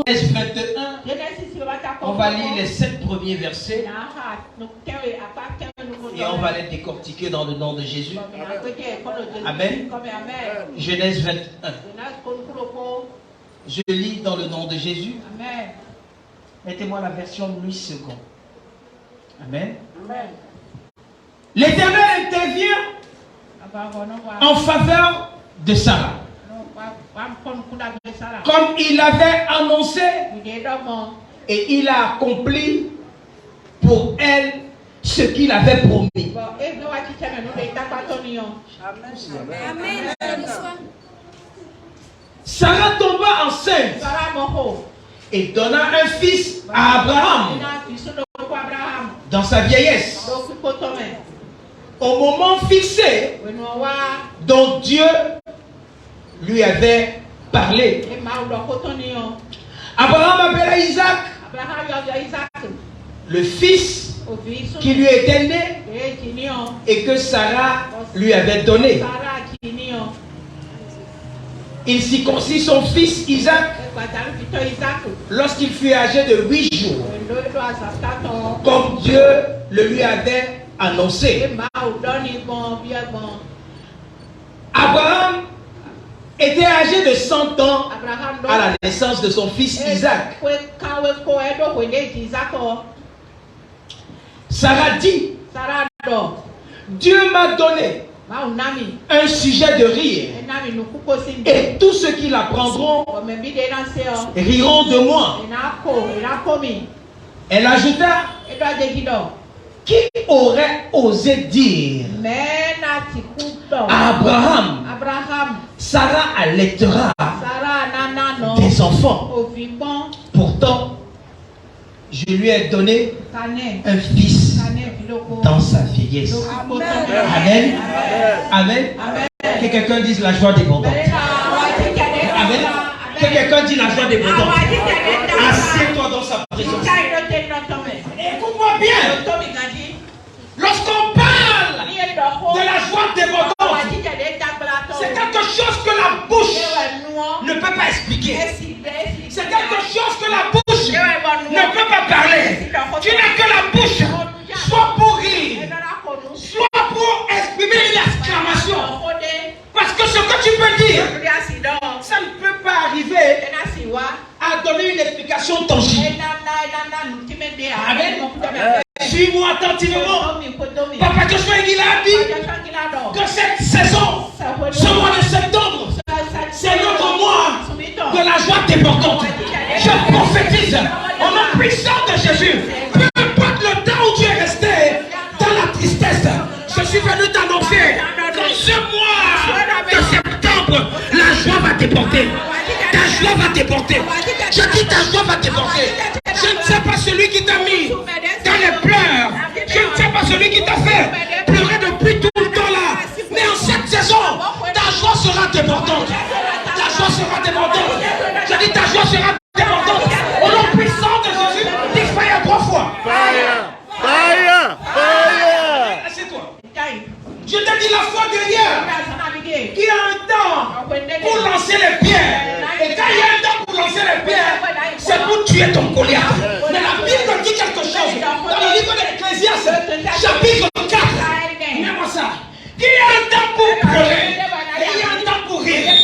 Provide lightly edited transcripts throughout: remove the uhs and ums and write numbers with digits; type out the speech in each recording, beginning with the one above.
Genèse 21, on va lire les 7 premiers versets et on va les décortiquer dans le nom de Jésus. Amen. Genèse 21. Je lis dans le nom de Jésus. Mettez-moi la version 8 secondes. Amen. L'Éternel intervient en faveur de Sarah. Comme il avait annoncé, et il a accompli pour elle ce qu'il avait promis. Amen. Sarah tomba enceinte et donna un fils à Abraham dans sa vieillesse. Au moment fixé dont Dieu lui avait parlé. Abraham appela Isaac, le fils qui lui était né et que Sarah lui avait donné. Il circoncit son fils Isaac lorsqu'il fut âgé de 8 jours, comme Dieu le lui avait annoncé. Abraham était âgé de 100 ans à la naissance de son fils Isaac. Sarah dit, Dieu m'a donné un sujet de rire, et tous ceux qui l'apprendront riront de moi. Elle ajouta, qui aurait osé dire à Abraham, Sarah allaitera des enfants. Pourtant, je lui ai donné un fils dans sa vieillesse. Amen. Amen. Que quelqu'un dise la joie débordante. Amen. Que quelqu'un dise la joie débordante. Assieds-toi dans sa présence. Écoute-moi bien. Lorsqu'on parle de la joie débordante, c'est quelque chose que la bouche ne peut pas expliquer. C'est quelque chose que la bouche ne peut pas parler. Tu n'as que la bouche, soit pour rire, soit pour exprimer une exclamation. Parce que ce que tu peux dire, ça ne peut pas arriver à donner une explication tangible. Amen. Suis-moi attentivement. Papa Joshua il a dit que cette saison, ce mois de septembre, c'est notre mois de la joie débordante. Je prophétise au nom puissant de Jésus. Peu importe le temps où tu es resté dans la tristesse, je suis venu t'annoncer que ce mois de septembre, la joie va déborder. Ta joie va déborder. Je dis ta joie va déborder. Je ne sais pas celui qui t'a mis dans les pleurs. Je ne sais pas celui qui t'a fait pleurer depuis tout le temps là. Mais en cette saison, ta joie sera débordante. Ta joie sera débordante. Je dis ta joie sera débordante. Au nom puissant de Jésus, dis fire 3 fois. Fire! Fire! Fire! Assieds-toi. Je te dis la foi derrière qui a un temps pour lancer les pierres. Et quand il y a un temps pour lancer les pierres, c'est pour tuer ton Goliath. Mais la Bible dit quelque chose. Dans le livre de l'Ecclésiaste, chapitre 4, mets-moi ça. Il y a un temps pour pleurer et il y a un temps pour rire.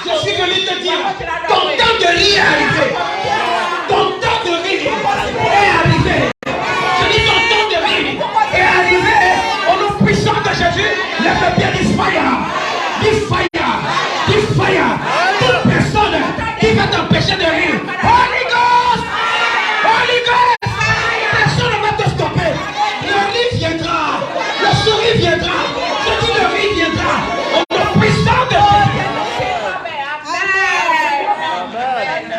Je suis venu te dire, ton temps de rire est arrivé. Ton temps de rire est arrivé. Je dis ton temps de rire est arrivé. Au nom puissant de Jésus, lève bien dis fire. Dis fire. Dis fire. Toute personne qui va t'empêcher de rire. Holy Ghost! Holy Ghost! Personne ne va te stopper. Le rire viendra. Le sourire viendra. Je dis le rire viendra. Au nom puissant de Jésus.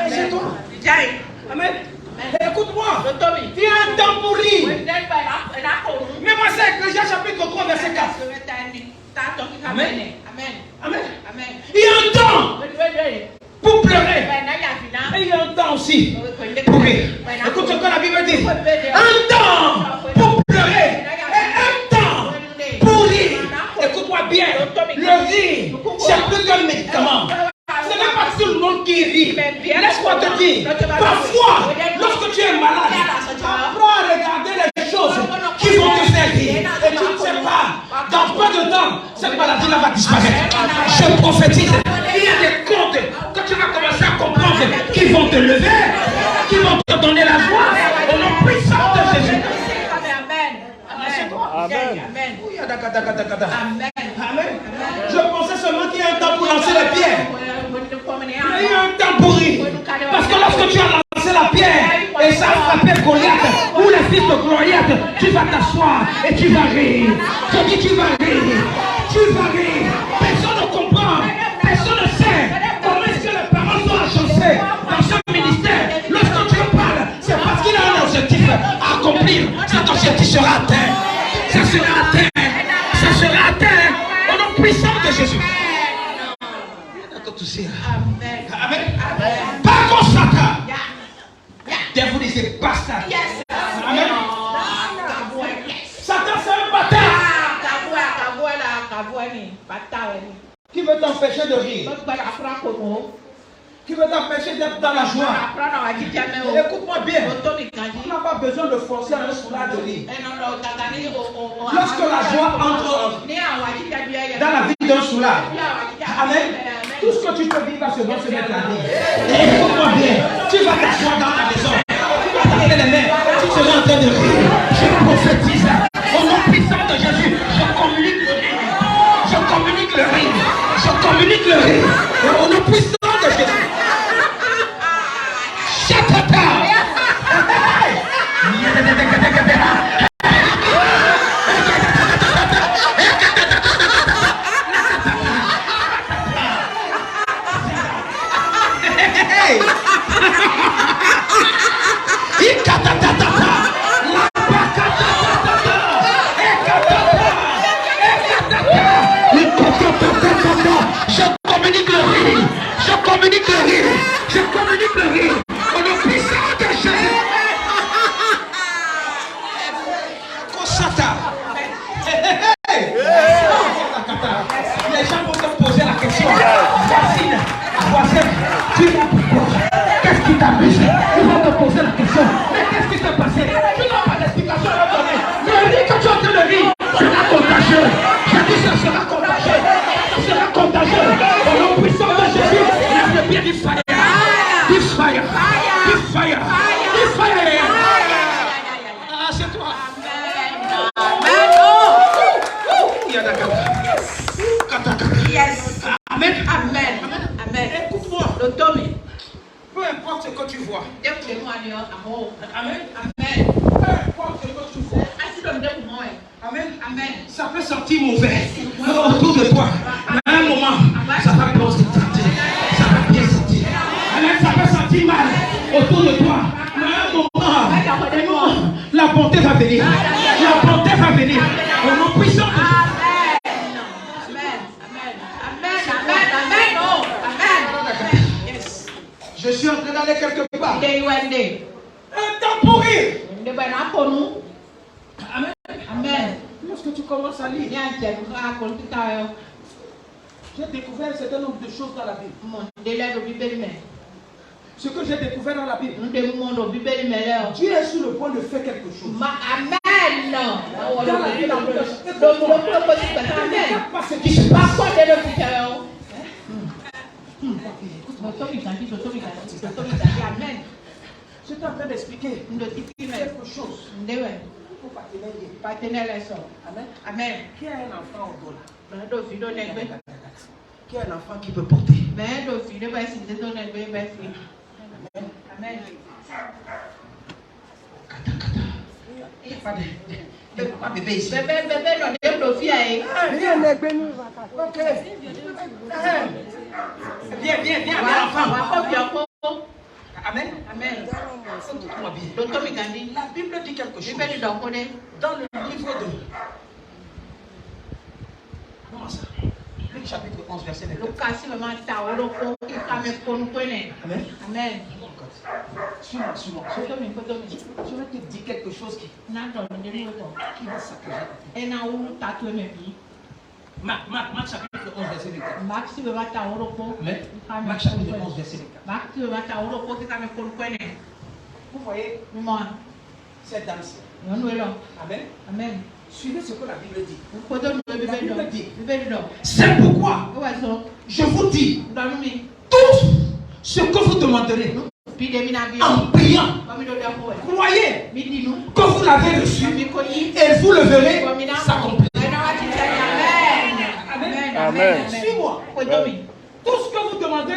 C'est toi. Amen. Écoute-moi. Il y a un temps pour rire. Mais moi c'est Ecclésiaste chapitre 3 verset 4. Amen. Amen. Il y a un temps pour pleurer. Et il y a un temps aussi pour rire. Écoute ce que la Bible dit. Un temps pour pleurer et un temps pour rire. Écoute-moi bien. Le rire, c'est plus qu'un médicament. Ce n'est pas tout le monde qui rit. Laisse-moi te vie. Parfois, lorsque tu es malade, apprends à regarder les choses qui vont te faire rire. Et tu ne sais pas, dans peu de temps, cette maladie-là va disparaître. Je prophétise. Il y a des comptes que tu vas commencer à comprendre qui vont te lever, qui vont te donner la joie. Au nom puissant de Jésus. Amen. Amen. Je pensais seulement qu'il y a un temps pour lancer les pierres. Il y a eu un temps pour rire. Parce que lorsque tu as lancé la pierre et ça a frappé Goliath ou les fils de Goliath, tu vas t'asseoir et tu vas rire. Je dis tu vas rire. Tu vas rire. Personne ne comprend. Personne ne sait comment est-ce que les parents sont agencés dans ce ministère. Lorsque tu parles, c'est parce qu'il a un objectif à accomplir. Cet objectif sera atteint. Ça sera atteint. Ça sera atteint. Au nom puissant de Jésus. Amen. Amen. Pas comme Satan. Devil is a bastard. Amen. Satan c'est un bâtard. Qui veut t'empêcher de rire? Qui veut t'empêcher d'être dans la joie? Écoute-moi bien. On n'a pas besoin de forcer un soulard de rire. Lorsque la joie entre dans la vie d'un soulard, amen, tout ce que tu te dis va se mettre à rire. Écoute-moi bien. Tu vas t'asseoir dans ta maison. Tu vas taper les mains. Tu seras en train de rire. Je prophétise. Au nom puissant de Jésus, je communique le rire. Je communique le rire. Je communique le rire. Au nom puissant de Jésus. Je communique le rire. Je communique le rire. Je communique le rire. Au nom puissant de Jésus. Les gens vont te poser la question. Voisin, tu vas pourquoi? Qu'est-ce qui t'amuse? Ils vont te poser la question. Mais qu'est-ce qui s'est passé? Tu n'as pas d'explication à donner. Mais dis que tu es en train de rire. Sera contagieux. Je dis ça sera contagieux. Ça sera contagieux. Au nom puissant de Jésus, lève bien du fire. Du fire. Du fire. Du fire. Ah, c'est toi. Yes. Amen. Amen. Amen. Écoute-moi. Peu importe ce que tu vois. Amen. Amen. Peu importe ce que tu vois. Amen. Amen. Ça peut sentir mauvais autour de toi. Mais à un moment, ça va bien sentir. Ça va bien sentir. Amen. Ça peut sentir mal autour de toi. Mais à un moment, la bonté va venir. La bonté va venir. Au nom puissant de Jésus. Je suis en train d'aller quelque part. Un temps pour rire. Amen. Amen. Lorsque tu commences à lire, j'ai découvert un certain nombre de choses dans la Bible. Ce que j'ai découvert dans la Bible, Dieu est sur le point de faire quelque chose. Amen. Dans la Bible, pas ce qui se passe. Je suis en train d'expliquer quelque chose. Partenaire. Amen. Amen. Qui a un enfant au dos là? Qui a un enfant qui peut porter? Amen. Pas bébé ici. Bébé, Ok. Viens, enfant. Amen. Amen. Écoute-moi bien. La Bible dit quelque chose. Dans Dans le livre de... Comment ça? Luc chapitre 11, verset 9. Amen. Amen. Suis-moi. Je vais te dire quelque chose qui va saccager ta vie. Marc chapitre 11, verset 24. Marc chapitre 11, verset 24. Vous voyez cette dame-ci. Amen. Amen. Suivez ce que la Bible dit. La Bible dit. C'est pourquoi je vous dis tout ce que vous demanderez en priant. Croyez que vous l'avez reçu et vous le verrez s'accomplir. Amen. Suis-moi. Tout ce que vous demandez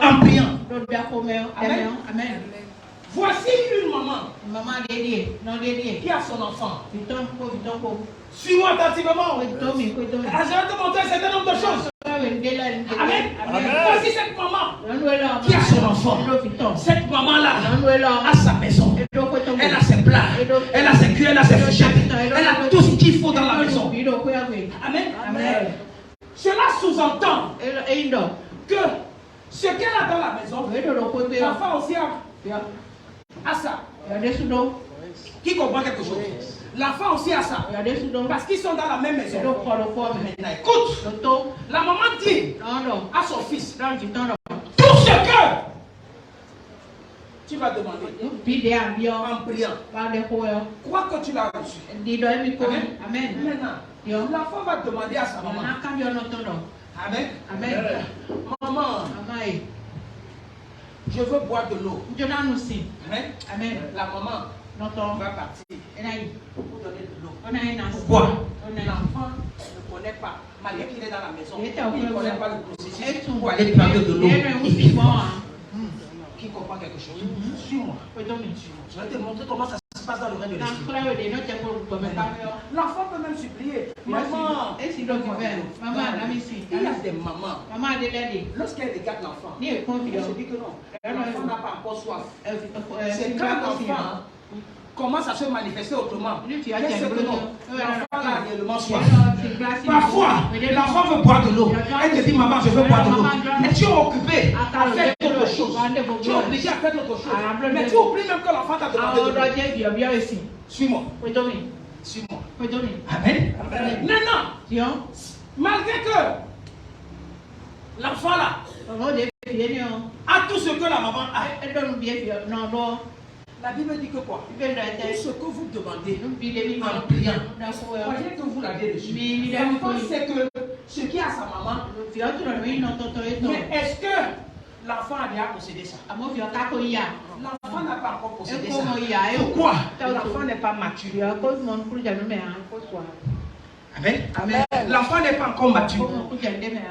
en priant. Amen. Voici une maman qui a son enfant. Suis-moi attentivement. Je vais te montrer un certain nombre de choses. Amen. Voici cette maman qui a son enfant. Cette maman-là a sa maison. Elle a ses plats. Elle a ses cuillères, elle a ses fourchettes. Elle a tout ce qu'il faut dans la maison. Amen. Cela sous-entend que ce qu'elle a dans la maison, l'enfant aussi a ça. Qui comprend quelque chose? L'enfant aussi a ça. Parce qu'ils sont dans la même maison. Maintenant, écoute. La maman dit à son fils tout ce que tu vas demander en priant. Crois que tu l'as reçu. Amen. Maintenant, l'enfant va demander à sa maman. Amen. Maman, je veux boire de l'eau. Amen. La maman va partir pour donner de l'eau. Pourquoi? L'enfant ne connaît pas. Malgré qu'il est dans la maison, il ne connaît pas le processus pour aller prendre de l'eau. Qui comprend quelque chose? Suis-moi. Je vais te montrer comment ça se passe dans le règne de l'esprit. L'enfant peut même supplier. Maman, il y a des mamans. Lorsqu'elle regarde l'enfant, elle se dit que non, l'enfant n'a pas encore soif. C'est quand l'enfant commence à se manifester autrement. Qu'est-ce que non? L'enfant a réellement soif. Parfois, l'enfant veut boire de l'eau. Elle te dit, maman, je veux boire de l'eau. Mais tu es occupé à faire autre chose. Tu es obligé à faire autre chose. Mais tu oublies même que l'enfant t'a demandé de l'eau. Suis-moi. Suis-moi. Amen. Maintenant, malgré que l'enfant là a tout ce que la maman a, la Bible dit que quoi? Tout ce que vous demandez en priant, croyez que vous l'avez reçu. L'enfant sait que ce qui est à sa maman. Mais est-ce que l'enfant a déjà possédé ça? L'enfant n'a pas encore possédé ça. Pourquoi? L'enfant n'est pas mature. Amen. L'enfant n'est pas encore mature.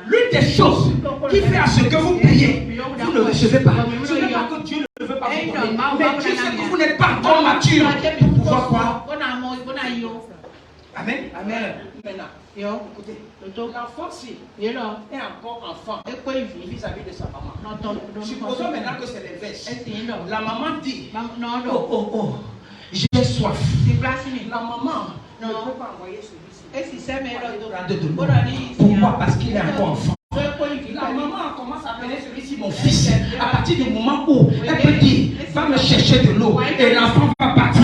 L'une des choses qui fait à ce que vous priez, vous ne recevez pas. Ce n'est pas que Dieu ne veut pas vous donner, mais Dieu sait que vous n'êtes pas encore mature pour pouvoir croire. Amen. Maintenant, écoutez, l'enfant-ci est encore enfant vis-à-vis de sa maman. Supposons maintenant que c'est l'inverse. La maman dit, oh, j'ai soif. La maman ne peut pas envoyer celui-ci. Pourquoi? Parce qu'il est encore enfant. La maman commence à appeler celui-ci mon fils. À partir du moment où elle peut dire, va me chercher de l'eau, et l'enfant va partir,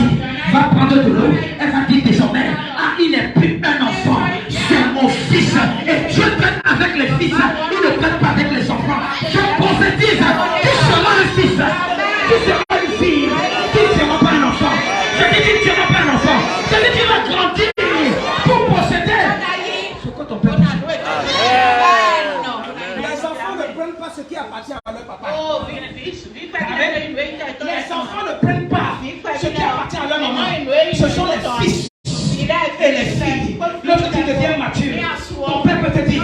va prendre de l'eau, elle va dire désormais, ah, il n'est plus un enfant, c'est mon fils. Et Dieu traite avec les fils, il ne traite pas avec les enfants. Je prophétise, tu seras un fils, tu seras une fille, tu ne seras pas un enfant. Je dis, tu ne seras pas un enfant. Je dis, tu vas grandir pour posséder ce que ton père dit. Les enfants ne prennent pas ce qui appartient à leur papa. Les enfants ne prennent pas ce qui appartient à leur maman. Ce sont les fils et les filles. Lorsque tu deviens mature, ton père peut te dire,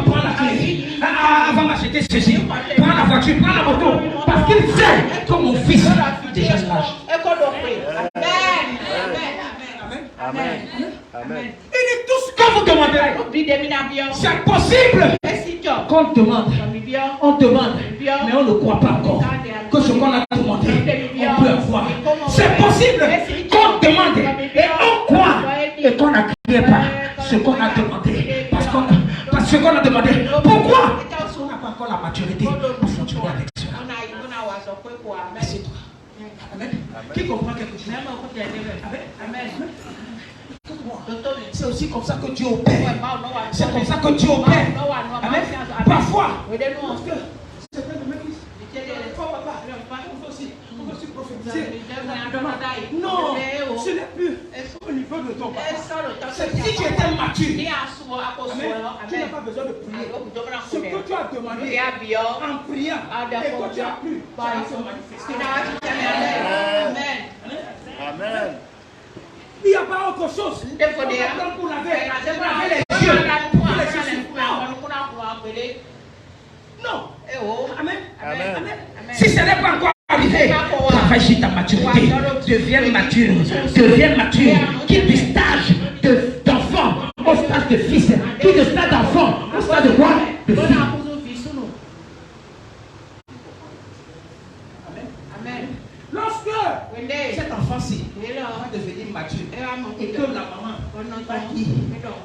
prends la clé, va m'acheter ceci, prends la voiture, prends la moto, parce qu'il sait que mon fils déjà l'âge. Amen. Il dit tout ce que vous demanderez. C'est possible qu'on demande. On demande, mais on ne croit pas encore que ce qu'on a demandé, on peut avoir. C'est possible qu'on demande et on croit et qu'on n'accrie pas ce qu'on a demandé. Parce qu'on a demandé. Pourquoi? Parce qu'on n'a pas encore la maturité pour fonctionner avec cela. Merci toi. Amen. Qui comprend quelque chose? Amen. Écoute-moi. C'est aussi comme ça que Dieu opère. C'est comme ça que Dieu opère. Amen. Parfois, parce que c'est un de mes fils. Papa, on veut aussi prophétiser. Non, ce n'est plus au niveau de ton papa. Si tu étais mature, tu n'as pas besoin de prier. Ce que tu as demandé en priant et que tu as plu, ça va se manifester. Amen. Il n'y a pas autre chose. Pour laver les yeux. Non. Amen. Amen. Si ce n'est pas encore arrivé, travaille sur ta maturité. Deviens mature. Deviens mature. Quitte du stage d'enfant au stade de fils. Quitte du stade d'enfant au stade de quoi? De fille. Amen. Lorsque cet enfant-ci va devenir mature et que la maman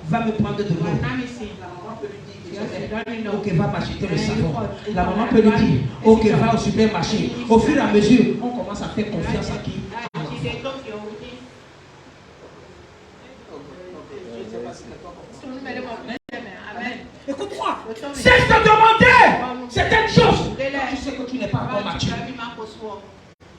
va me prendre de l'eau, la maman peut lui dire ok, va m'acheter le savon. La maman peut lui dire ok, va au supermarché. Au fur et à mesure, on commence à faire confiance à qui? Écoute-moi, cesse de demander certaines choses. Tu sais que tu n'es pas encore mature.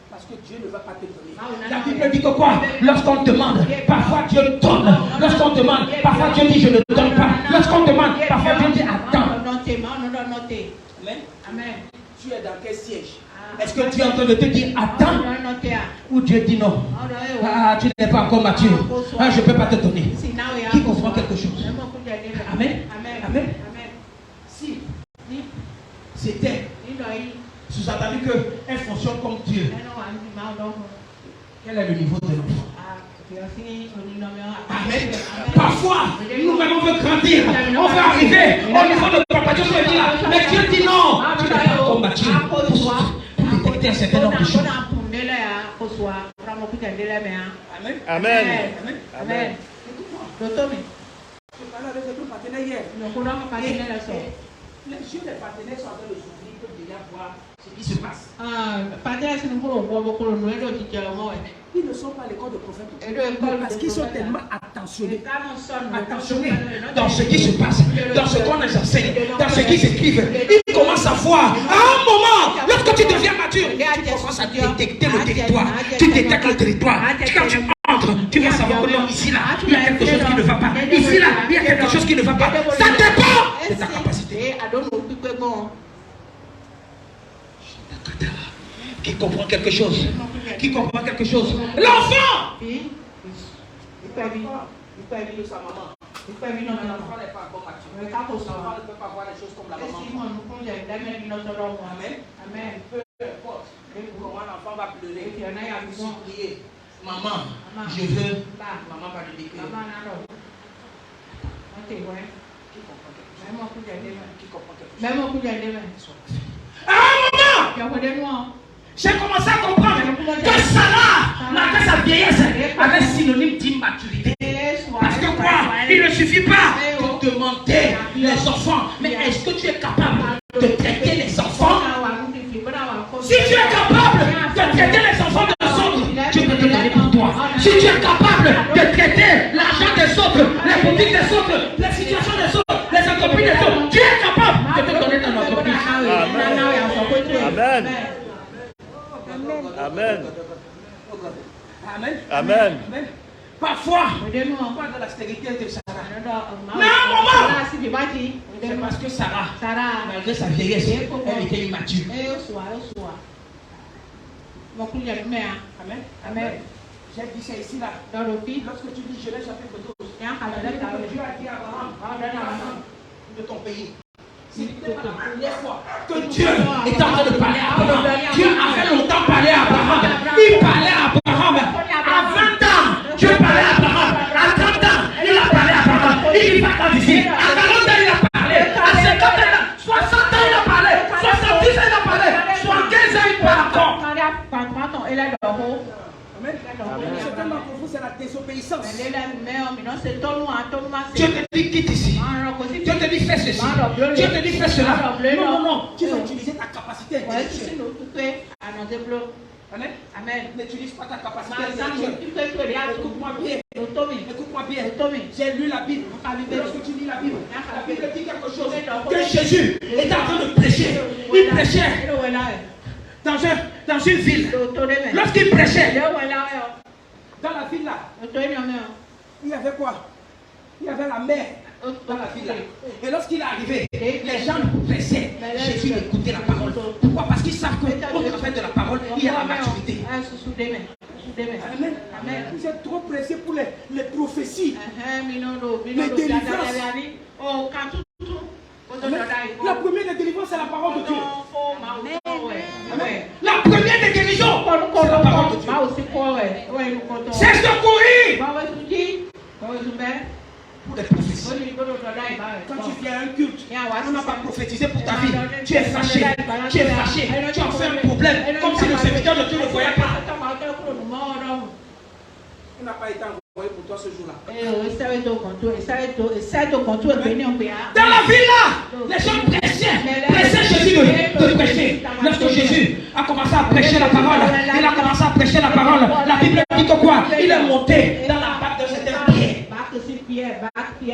Parce que Dieu ne va pas te donner. La Bible dit que quoi? Lorsqu'on demande, parfois Dieu donne. Lorsqu'on demande, parfois Dieu dit je ne donne pas. Lorsqu'on demande, parfois Dieu dit attends. Amen. Tu es dans quel siège? Est-ce que Dieu est en train de te dire attends? Ou Dieu dit non? Tu n'es pas encore mature. Je ne peux pas te donner. Qui comprend quelque chose? Amen. Amen. Si c'était sous-entendu qu'elle fonctionne comme Dieu, quel est le niveau de l'enfant? Amen. Parfois, nous-mêmes on veut grandir, on veut arriver au niveau de papa. Dieu se dit là, mais Dieu dit non. Tu n'es pas encore mature pour détecter un certain nombre de choses. Amen. Amen. Amen. Je parlais avec ton partenaire hier. Les yeux des partenaires sont en train de s'ouvrir pour déjà voir ce qui se passe. Ils ne sont pas l'école de prophète parce qu'ils sont tellement attentionnés dans ce qui se passe, dans ce qu'on les enseigne, dans ce qu'ils écrivent. Ils commencent à voir. À un moment, lorsque tu deviens mature, tu commences à détecter le territoire. Tu détectes le territoire. Quand tu entres, tu vas savoir que non, ici là, il y a quelque chose qui ne va pas. Ici là, il y a quelque chose qui ne va pas. Ça dépend de ta capacité. Qui comprend quelque chose? Qui comprend quelque chose? L'enfant! Il peut vivre de sa maman. L'enfant n'est pas encore mature. L'enfant ne peut pas voir les choses comme la maman. Amen. Amen. Peu importe comment l'enfant va pleurer. Il faut prier. Maman, je veux. Maman va lui décrire. À un moment, j'ai commencé à comprendre que Sarah, malgré sa vieillesse, avait synonyme d'immaturité. Parce que quoi? Il ne suffit pas de demander les enfants, mais est-ce que tu es capable de traiter les enfants? Si tu es capable de traiter les enfants de autres, Dieu peut te donner pour toi. Si tu es capable de traiter l'argent des autres, les boutiques des autres, les situations des autres, les entreprises des autres, tu es capable de te donner ton entreprise. Amen. Amen. Amen. Amen. Amen. Parfois, on parle de la stérilité de Sarah. Mais à un moment, c'est parce que Sarah, malgré sa vieillesse, elle était immature. Amen. Amen. J'ai dit ça ici là. Lorsque tu dis Genèse chapitre 12, Dieu a dit à Abraham de ton pays. C'était la première fois que Dieu est en train de parler à Abraham. Dieu a fait longtemps parler à Abraham. Il parlait à Abraham. À 20 ans, Dieu parlait à Abraham. À 30 ans, il a parlé à Abraham. Il dit pas quand ici. À 40 ans, il a parlé. À 50 ans, 60 ans, il a parlé. 70 ans, il a parlé. 75 ans, il parle encore. Certainement pour vous, c'est la désobéissance. Dieu te dit quitte ici. Dieu te dit fais ceci. Dieu te dit fais cela. Non. Tu vas utiliser ta capacité intellectuelle. Amen. Amen. N'utilise pas ta capacité Masango, intellectuelle. Écoute-moi bien. Écoute-moi bien. J'ai lu la Bible. Lorsque tu lis la Bible dit quelque chose. Que Jésus était en train de prêcher. Il prêchait dans une ville. Lorsqu'il prêchait, dans la ville là, il y avait quoi? Il y avait la mer dans la ville là. Et lorsqu'il est arrivé, les gens le pressaient. Jésus écoutait la parole. Pourquoi? Parce qu'ils savent qu'au travers de la parole, il y a la maturité. Amen. Amen. Vous êtes trop pressés pour les prophéties. Les délivrances. La première des délivrances, c'est la parole de Dieu. Amen. La première des guérisons, c'est la parole de Dieu. Cesse de courir pour les prophéties. Quand tu viens à un culte, on n'a pas prophétisé pour ta vie. Tu es fâché, tu es fâché, tu as fait un problème, comme si le serviteur de Dieu ne voyait pas. Il n'a pas été envoyé pour toi ce jour-là. Dans la ville là, les gens pressaient Jésus de prêcher. Lorsque Jésus a commencé à prêcher la parole, il a commencé à prêcher la parole. La Bible dit que quoi? Il est monté dans la barque de cette Pierre. Il y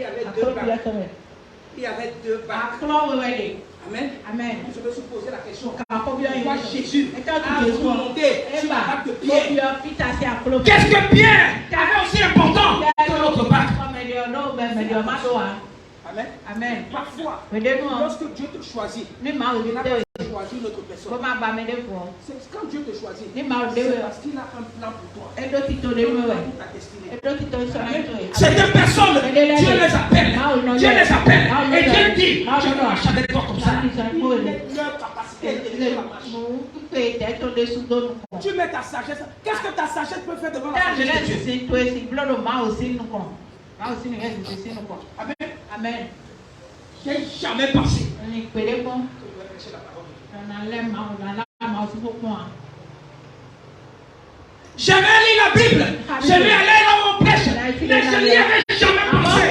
avait deux barques. Il y avait deux barques. Amen. Amen. Je me suis posé la question. Pourquoi Jésus a remonté sur la barque de Pierre? Qu'est-ce que Pierre avait aussi important que l'autre barque? Amen. Amen. Parfois, lorsque Dieu te choisit, il n'a pas choisi une autre personne. C'est quand Dieu te choisit, c'est parce qu'il a un plan pour toi. Pour ta destinée. Certaines personnes, Dieu les appelle. Dieu les appelle. Et Dieu dit, je veux marcher avec toi comme ça. Leur capacité est tu mets ta sagesse. Qu'est-ce que ta sagesse peut faire devant la sagesse de Dieu? Amen. Amen. J'ai jamais pensé. J'avais lu la Bible. J'avais allé là où on prêche. Mais je n'y avais jamais pensé. Je ne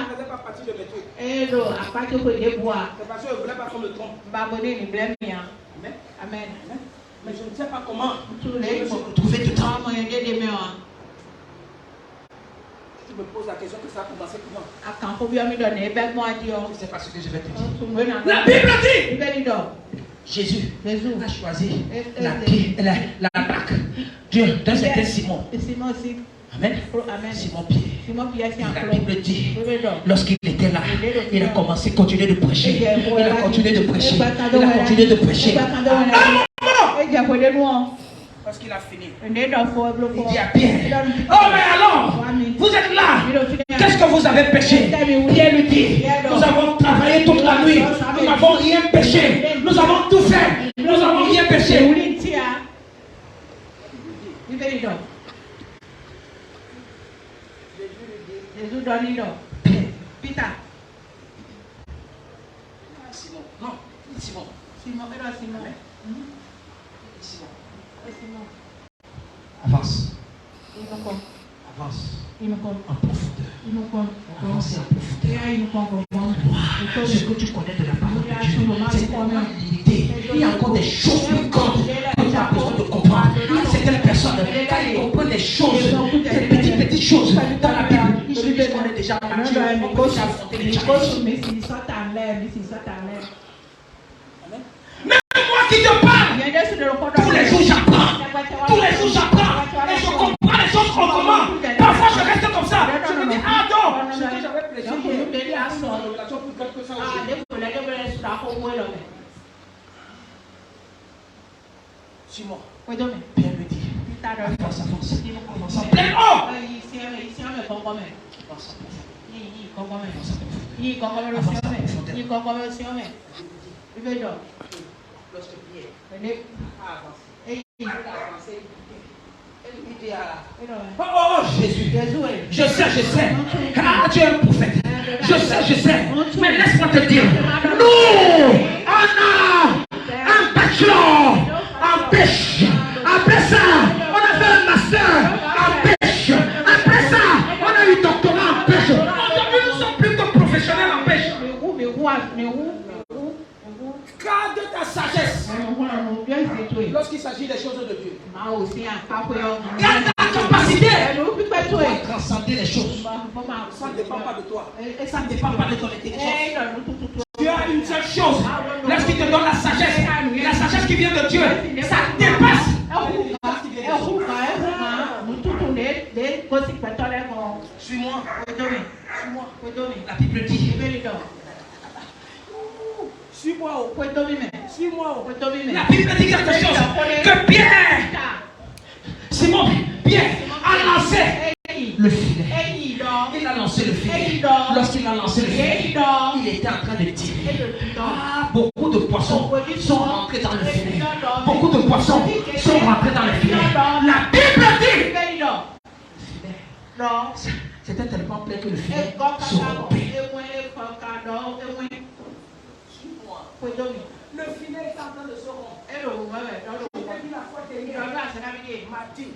faisais pas partie de mes trucs. C'est parce que je ne voulais pas qu'on me trompe. Amen. Amen. Mais je ne sais pas comment je me suis retrouvé dedans. Je me pose la question que ça a commencé comment? C'est parce que je vais te dire. La Bible dit Jésus a choisi la barque. Dieu, dans c'était Simon. Amen. Simon Pierre. La Bible dit, lorsqu'il était là, il a commencé à continuer de prêcher. Il a continué de prêcher. Il a continué de prêcher. Parce qu'il a fini. Il dit à Pierre, oh mais alors, vous êtes là, qu'est-ce que vous avez péché? Pierre lui dit, nous avons travaillé toute la nuit, nous n'avons rien péché, nous avons tout fait, nous n'avons rien péché. Peter. Simon. Non, Simon. Avance. Avance. En profondeur. Avance en profondeur. Ce que tu connais de la parole de Dieu, c'est tellement limité. Il y a encore des choses plus grandes que tu as besoin de comprendre. Il y a certaines personnes, quand ils comprennent des choses, des petites choses dans la Bible, celui qui connaît déjà mature, on peut s'affronter les challenges. Même moi qui te parle, tous les jours j'apprends. Tous les jours j'apprends. Et je comprends les choses autrement. Parfois je reste comme ça. Je me dis, ah non, ce que j'avais prêché hier, c'est une révélation plus grande que ça aujourd'hui. Simon, Pierre lui dit, avance. Avance en plein eau. Lorsque Pierre a avancé, oh Jésus, je sais, ah tu es un prophète, je sais, mais laisse-moi te dire, nous, on a un bachelor en pêche, après ça, on a fait un master en pêche, après ça, on a eu doctorat en pêche, aujourd'hui nous sommes plutôt professionnels en pêche. Garde ta sagesse. Lorsqu'il s'agit des choses de Dieu, il y a ta capacité de transcender les choses. Ça ne dépend pas de toi. Ça ne dépend pas de ton intelligence. Dieu a une seule chose. Lorsqu'il te donne la sagesse qui vient de Dieu, ça dépasse. Suis-moi. La Bible dit. Suis-moi. Suis-moi. La Bible dit quelque chose. Que Pierre, Simon, Pierre a lancé le filet. Il a lancé le filet. Lorsqu'il a lancé le filet, il était en train de tirer. Beaucoup de poissons sont rentrés dans le filet. Beaucoup de poissons sont rentrés dans le filet. La Bible dit. C'était tellement plein que le filet se rompait. Le filet est en train de se rompre. M'a dit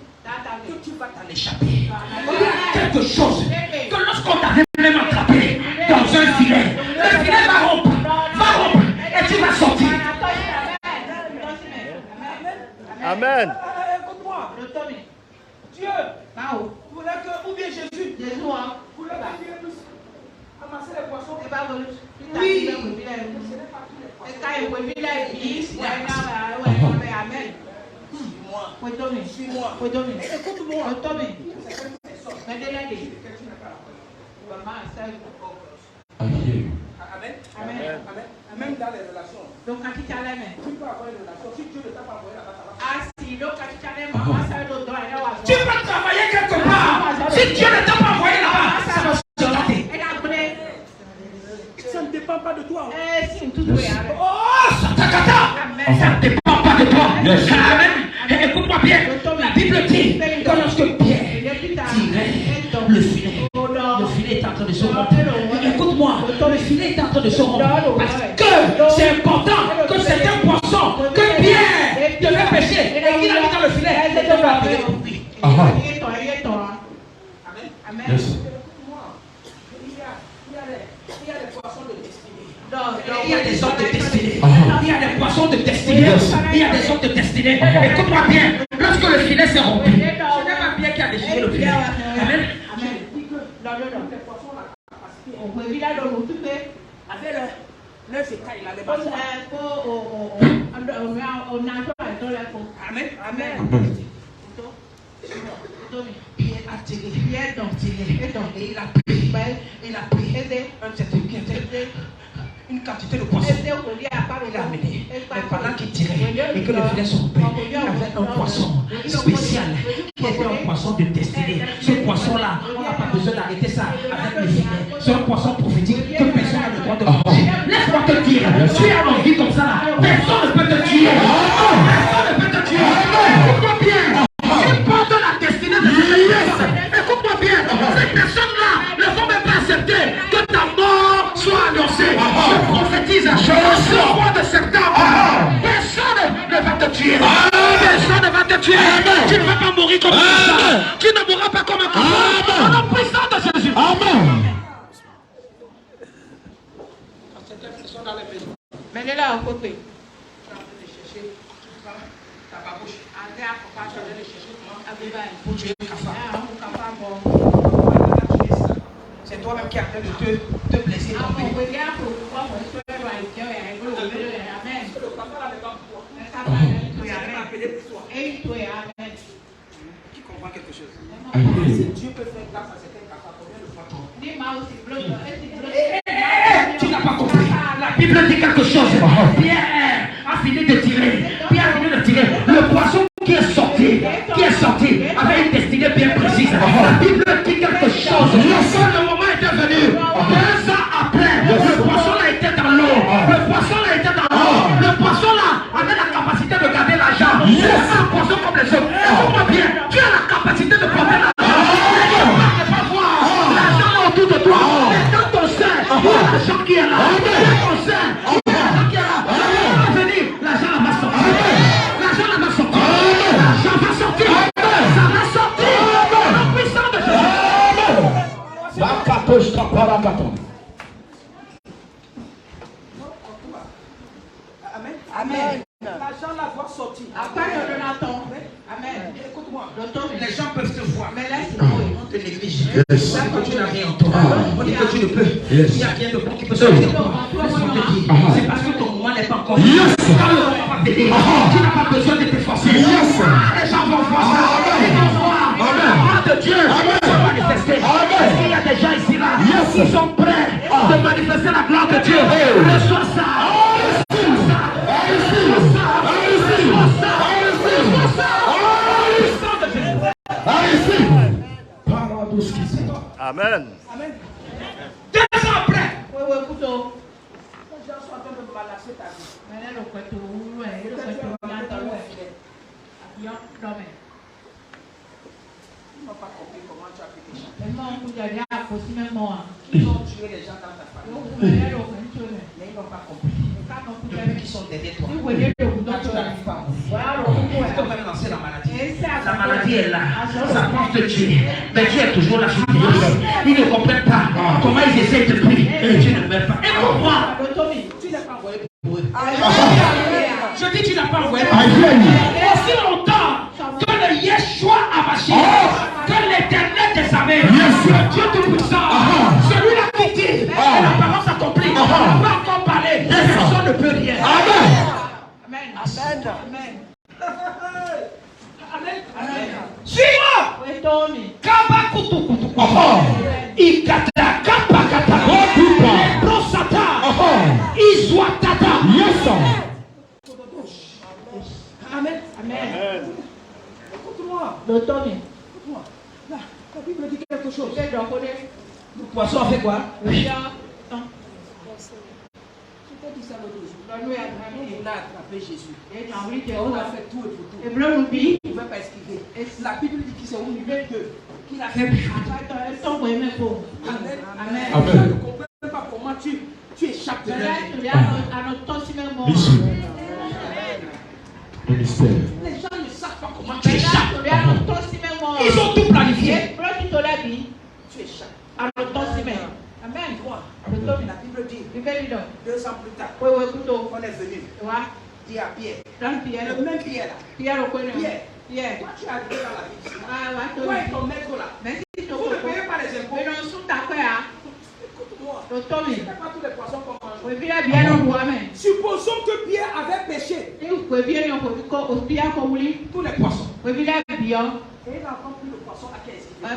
que tu vas t'en échapper. Il y a quelque chose que lorsqu'on t'avait même attrapé dans un filet, le filet va rompre, et tu vas sortir. Amen. Écoute-moi. Dieu voulait que, ou bien Jésus voulait que Dieu puisse amasser les poissons. Oui. Ce n'est pas tous les poissons. Suis-moi. Écoute-moi. Amen. Même dans les relations. Tu peux avoir une relation. Si Dieu ne t'a pas envoyé là-bas, tu peux travailler quelque part. Si Dieu ne t'a pas envoyé là-bas, ça va se rater. Ça ne dépend pas de toi. Oh, ça ne dépend pas de toi. Amen. Écoute-moi bien. La Bible dit que lorsque Pierre tirait le filet est en train de se rompre. Écoute-moi, le filet est en train de se rompre. Parce que c'est important que certains poissons que Pierre devait pêcher et qu'il a mis dans le filet, c'était appelé pour lui. Amen. Il y a des poissons de destinée. Il y a des hommes de destinée. Il y a des poissons de destinée. Il y a des hommes de destinée. Écoute-moi bien. Lorsque le filet s'est rompu, ce n'est pas Pierre qui a déchiré le filet. Amen. Avec le sécaille, il a les bâtons. Amen. Pierre a tiré. Et il a pris un certificat, une quantité de poissons. Il a amené. Mais pendant qu'il tirait et que le filet se rompait, il y avait un poisson spécial qui était un poisson de destinée. Ce poisson-là, on n'a pas besoin d'arrêter ça avec le filet. C'est un poisson prophétique que personne n'a le droit de manger. Laisse-moi te dire, tu es en vie comme ça là, personne ne peut te tuer. Personne ne peut te tuer. Écoute-moi bien. Tu portes la destinée de cette personne. Écoute-moi bien. Ces personnes-là ne vont même pas accepter que ta mort soit annoncée. Je prophétise le mois de septembre. Personne ne va te tuer. Personne ne va te tuer. Tu ne vas pas mourir comme ça. Tu ne mourras pas comme un cochon. Au nom puissant de Jésus. Amen. Mais là, au côté. Pour tuer le cafard. C'est toi-même qui es en train de te blesser. Qui comprend quelque chose? Dieu peut faire grâce à certains cafards. Combien de fois tu n'as pas compris. La Bible dit quelque chose. Pierre a fini de tirer. Le poisson qui est sorti avait une destinée bien précise. La Bible dit quelque chose. Le moment était venu. 2 ans après, le poisson là était dans l'eau. Le poisson là avait la capacité de garder l'argent. C'est un poisson comme les autres. Écoute-moi bien, tu as la capacité de porter l'argent. L'argent là autour de toi. Et dans ton sein, il y a l'argent qui est là. Dans ton sein, il y a l'argent qui est là. Ça va venir, l'argent là va sortir. L'argent là va sortir. L'argent va sortir. Ça va sortir. En puissance de Jésus. Amen. Amen. Écoute-moi. L'automne. Les gens peuvent te voir. Mais laisse On te néglige. On dit que tu n'as rien en toi. On dit que tu ne peux. Il n'y a rien de bon qui peut sortir de toi. Laisse-moi te dire. C'est parce que ton moment n'est pas encore. Quand le moment va venir, tu n'as pas besoin de te forcer. Les gens vont voir ça. Ils vont voir. La gloire de Dieu se manifester. Parce qu'il y a des gens ici là. Ils sont prêts de manifester la gloire de Dieu. Reçois ça. Amen. Amen. 2 ans après. Oui, oui, couteau. Les gens sont en train de balancer ta vie. Mais là, le couteau, ouais, le couteau, Ils n'ont pas compris comment tu as pu t'échapper. Ils ont tué les gens dans ta famille. Mais ils n'ont pas compris. Depuis qu'ils sont derrière toi. Quand tu n'arrives pas à mourir. Il faut même lancer la maladie. La maladie est là. Ça pense te tuer. Mais Dieu est toujours là sur tes yeux. Ils ne comprennent pas comment ils essaient de prier. Et Dieu ne meurt pas. Et pourquoi? Tu n'as pas envoyé pour eux. Je dis tu n'as pas envoyé pour eux. Aussi longtemps que le Yeshua a marché, que l'éternel des armées, le Dieu tout-puissant, celui-là qui dit, et la parole s'accomplit, on ne va encore parler, personne ne peut rien. Amen. Amen. Suis-moi. Kabakutukutu. Ikata kapakata. Leprosata. Izwatata. Amen. Écoute-moi. Écoute-moi. Là, la Bible dit quelque chose. Le poisson a fait quoi? Je t'ai dit ça l'autre jour. On a attrapé Jésus. On a fait tout et pour tout. Il ne veut pas esquiver. La Bible dit qu'il s'est ouvert d'eux. Qu'il a fait plus. Amen. Je ne comprends pas comment tu échappes de l'air. Les gens ne savent pas comment tu échappes. Ils ont tout planifié. Tu échappes. Amen. La Bible dit 2 ans plus tard, on est venu. Dit à Pierre, le même Pierre là. Pierre, toi tu es arrivé dans la vie. Toi et ton maître là. Vous ne payez pas les impôts. Écoute-moi. Ce n'est pas tous les poissons qu'on mange. Supposons que Pierre avait péché. Tous les poissons. Et il n'a encore plus le poisson à 15. Ça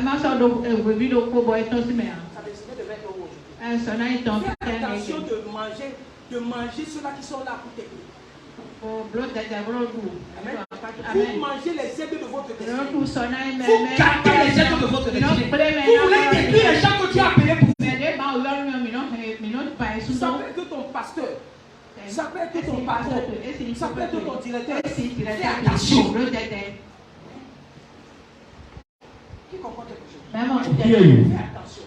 décidait de mettre au rouge. Fais attention de manger ceux-là qui sont là pour t'aider. Vous mangez les aides de votre destin. Vous gardez les aides de votre destin. Vous voulez détruire les gens que tu as appelés pour faire. Ça peut être ton pasteur. Ça peut être ton patron. Ça peut être ton directeur. Fais attention. Qui comprend quelque chose? Fais attention.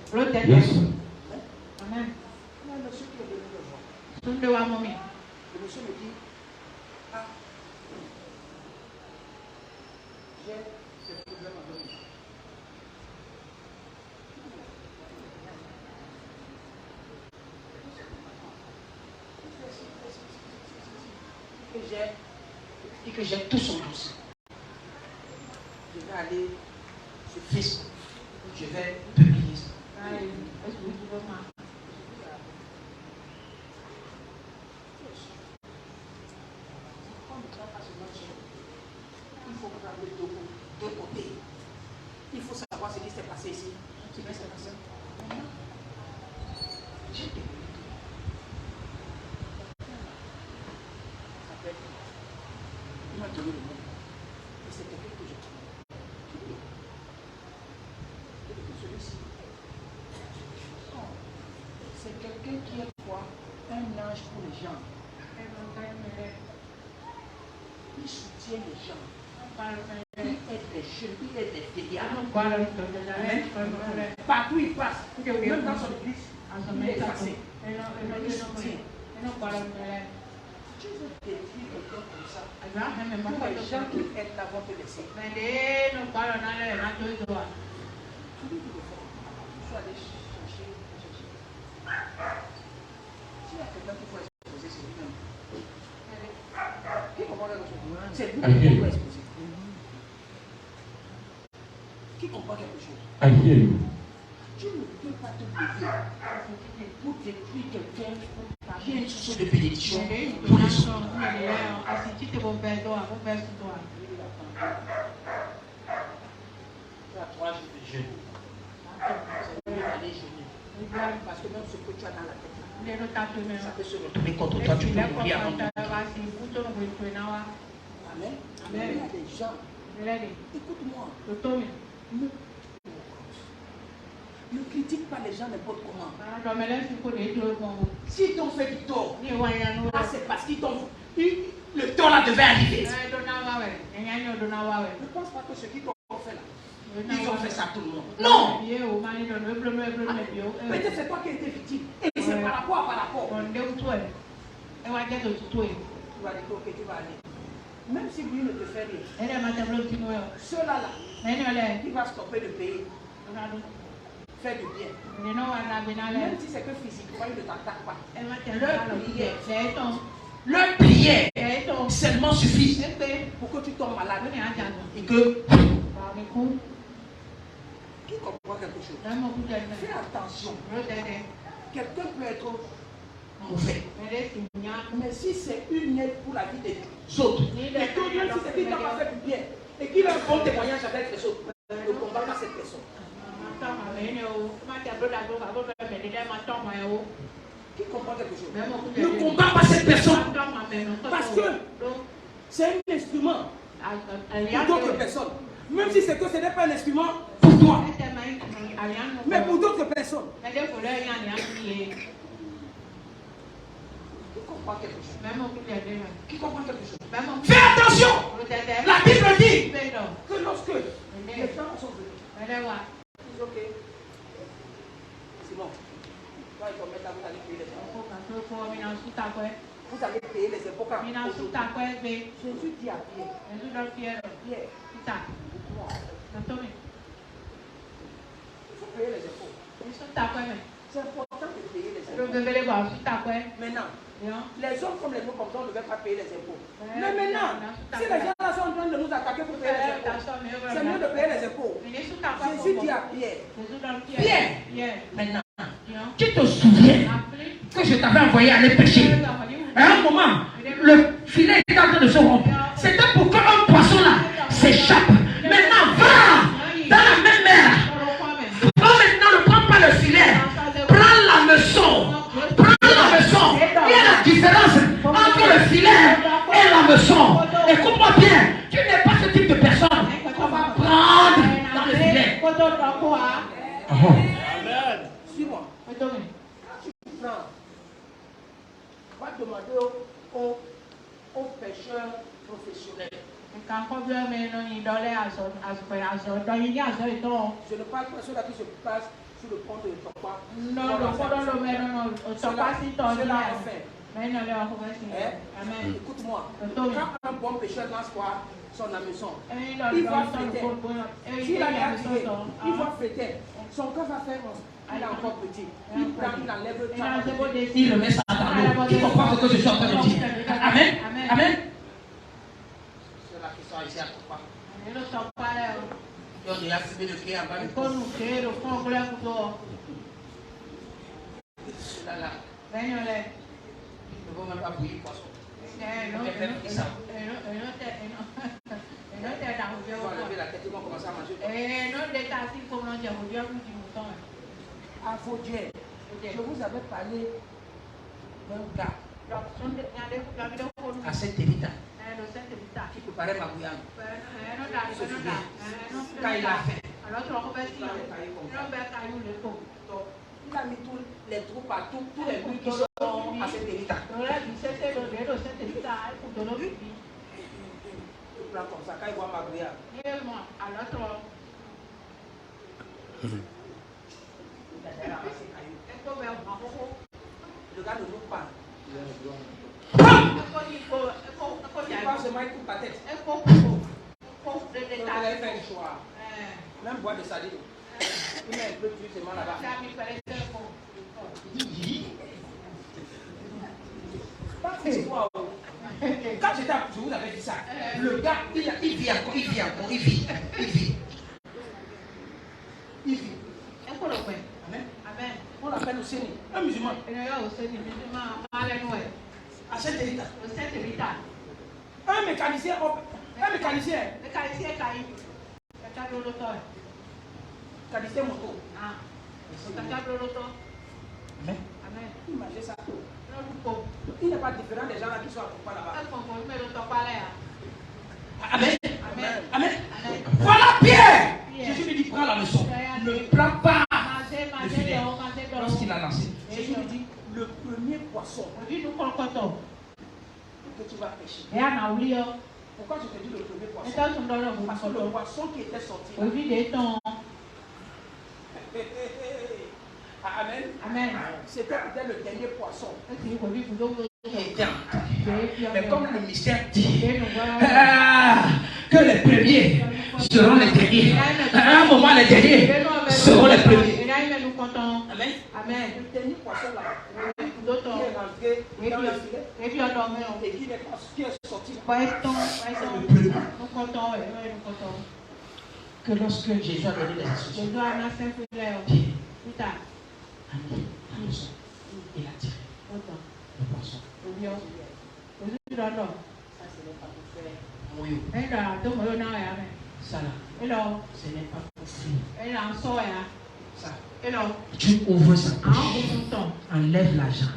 Amen. Le monsieur qui est venu le voir. Le monsieur me dit, j'ai des problèmes avec lui. Et que j'ai tout son dossier. Je vais aller sur Facebook. Je vais publier ça. Il faut prendre deux côtés. Il faut savoir ce qui s'est passé ici. Ce qui s'est passé. J'ai des il m'a donné le nom. Et c'est quelqu'un que je connais. Celui-ci. C'est quelqu'un qui est quoi? Un ange pour les gens. Il soutient les gens. Il aide les jeunes, il aide les vieillards. Partout il passe, même dans son église, il est effacé. Il soutient. Tu veux détruire quelqu'un comme ça. Pour les gens qui aident là vont te laisser. Tu dis qu'il faut aller chercher. S'il y a quelqu'un qui faut exposer, c'est lui-même. Qui comprend quelque chose? C'est lui qui faut exposer. comprends quelque chose? I hear you. Tu ne peux pas te lever pour détruire quelqu'un qui a une source de bénédiction pour les autres. Tu as 3 jours de jeûne. Aller jeûner. Parce que même ce que tu as dans la tête, ça peut se retourner contre toi. Tu peux mourir avant de toi. Amen. Amen. Il y a des gens. Écoute-moi. Ne critique pas les gens n'importe comment. S'ils t'ont fait du tort, c'est parce qu'ils t'ont. Le tort là devait arriver. Je ne pense pas que ce qu'ils t'ont fait là, ils ont fait ça à tout le monde. Non! Peut-être c'est toi qui as été victime. Et c'est par rapport à par rapport. Tu vas dire que tu vas aller. Même si lui ne te fait rien. Ceux-là, il va stopper de payer. Fais du bien. Même si c'est que physiquement, il ne t'attaque pas. Leur prière seulement suffit pour que tu tombes malade. Et que. Qui comprend quelque chose? Fais attention. Quelqu'un peut être mauvais. Mais si c'est une aide pour la vie des autres, et que même si c'est qu'il n'a pas fait du bien, et qu'il a un bon témoignage avec les autres, ne combat pas cette personne. Qui comprend quelque chose? Ne combat pas cette personne. Parce que c'est un instrument pour d'autres personnes. Même si c'est que ce n'est pas un instrument pour toi. Mais pour d'autres personnes. Qui comprend quelque chose? Qui comprend quelque chose? Fais attention! La Bible dit que lorsque les femmes sont venues, ok. C'est bon. Quand ils vont mettre là, vous allez payer les impôts. Vous allez payer les impôts quand Jésus dit à Pierre, Pierre, écoute-moi. Il faut payer les impôts. C'est important de payer les impôts. Maintenant, les hommes comme les nous comme ça, on ne devait pas payer les impôts. Mais maintenant, si les gens là sont en train de nous attaquer pour payer les impôts, c'est mieux de payer les impôts. Jésus dit à Pierre, maintenant, tu te souviens que je t'avais envoyé aller pêcher. À un moment, le filet était en train de se rompre. C'était pour qu'un poisson là s'échappe. Maintenant, va dans la même mer. Ne prends pas le filet. Prends la meçon. Il y a la différence entre le filet et la meçon. Écoute-moi bien. Tu n'es pas ce type de personne qu'on va prendre dans le filet. Amen. Suis-moi. Tu prends. Va demander aux pêcheurs professionnels. Je ne parle pas de ceux-là qui se passent sur le pont de Tokwa. Écoute-moi, quand un bon pêcheur lance quoi son hameçon, il va fêter. S'il a tiré, il va fêter. Son corps va faire, il est encore petit. Il prend, il enlève le temps. Il le met ça dans l'eau. Qui comprend ce que je suis en train de dire? Amen. Amen. Ceux-là qui sont ici à Tokwa. Ils ont déjà fumé le pied en bas du corps. Ceux-là, ils ne vont même pas bouillir poisson. Ils vont faire ça. Ils vont enlever la tête, ils vont commencer à manger. À vos dieux, je vous avais parlé d'un gars à Saint-Évita qui préparait ma bouillante. Quand il a fait, il a mis tous les trous partout, tous les bruits qui sont à Saint-Évita. Il prend comme ça, quand il voit ma bouillante. Le gars ne nous parle. Il pense seulement, il coupe ta tête. Donc elle avait fait un choix. Même boire de salive. Il met un peu plus seulement là-bas. Pas histoire. Quand j'étais à je vous avais dit ça. Le gars, il vit encore. musulman. Achète des litas. Un mécanicien. Mécanicien moto. Amen. Imaginez ça. Il n'est pas différent des gens là qui sont à Pourquoi là-bas. Amen. Amen. Voilà Pierre. Jésus lui dit prends la leçon. Ne prends pas le filet. Lorsqu'il a lancé, Jésus lui dit le premier poisson que tu vas pêcher. Pourquoi je te dis le premier poisson? Parce que le poisson qui était sorti là, Amen. Amen. C'était peut-être le dernier poisson. Mais comme le mystère dit que les premiers seront les derniers, à un moment les derniers seront les premiers. Amen. Amen. Le dernier poisson là, qui est rentré dans le filet et qui est sorti là, c'est le premier. Que lorsque Jésus a donné les instructions, il a tiré le poisson. Ça, ce n'est pas pour faire mouillou. Ça là, ce n'est pas pour faire. Ça. Tu ouvres sa poche, enlève l'argent.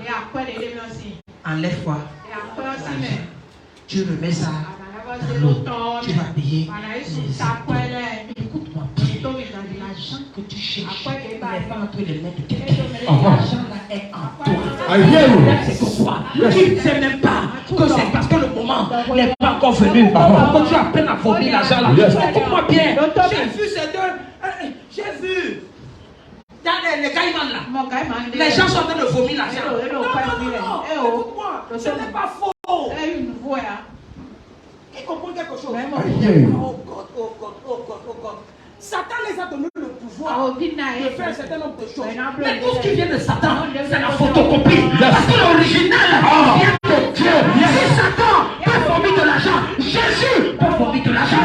Enlève quoi? L'argent. Tu remets ça dans l'eau. Tu vas payer les impôts. Écoute-moi bien. L'argent que tu cherches n'est pas entre les mains de quelqu'un. L'argent là est en toi. C'est pourquoi tu ne sais même pas que c'est parce que le moment n'est pas encore venu. Que tu as peine à vomir l'argent là. Écoute-moi bien. J'ai vu ces deux. J'ai vu. Les caïmans là. Les gens sont en train de vomir l'argent. Non. Écoute-moi. Ce n'est pas faux. Qui comprend quelque chose? Oh God. Satan les a donné le pouvoir de faire un certain nombre de choses. Mais tout ce qui vient de Satan, c'est la photocopie. Parce que l'original vient de Dieu. Si Satan peut vomir de l'argent, Jésus peut vomir de l'argent.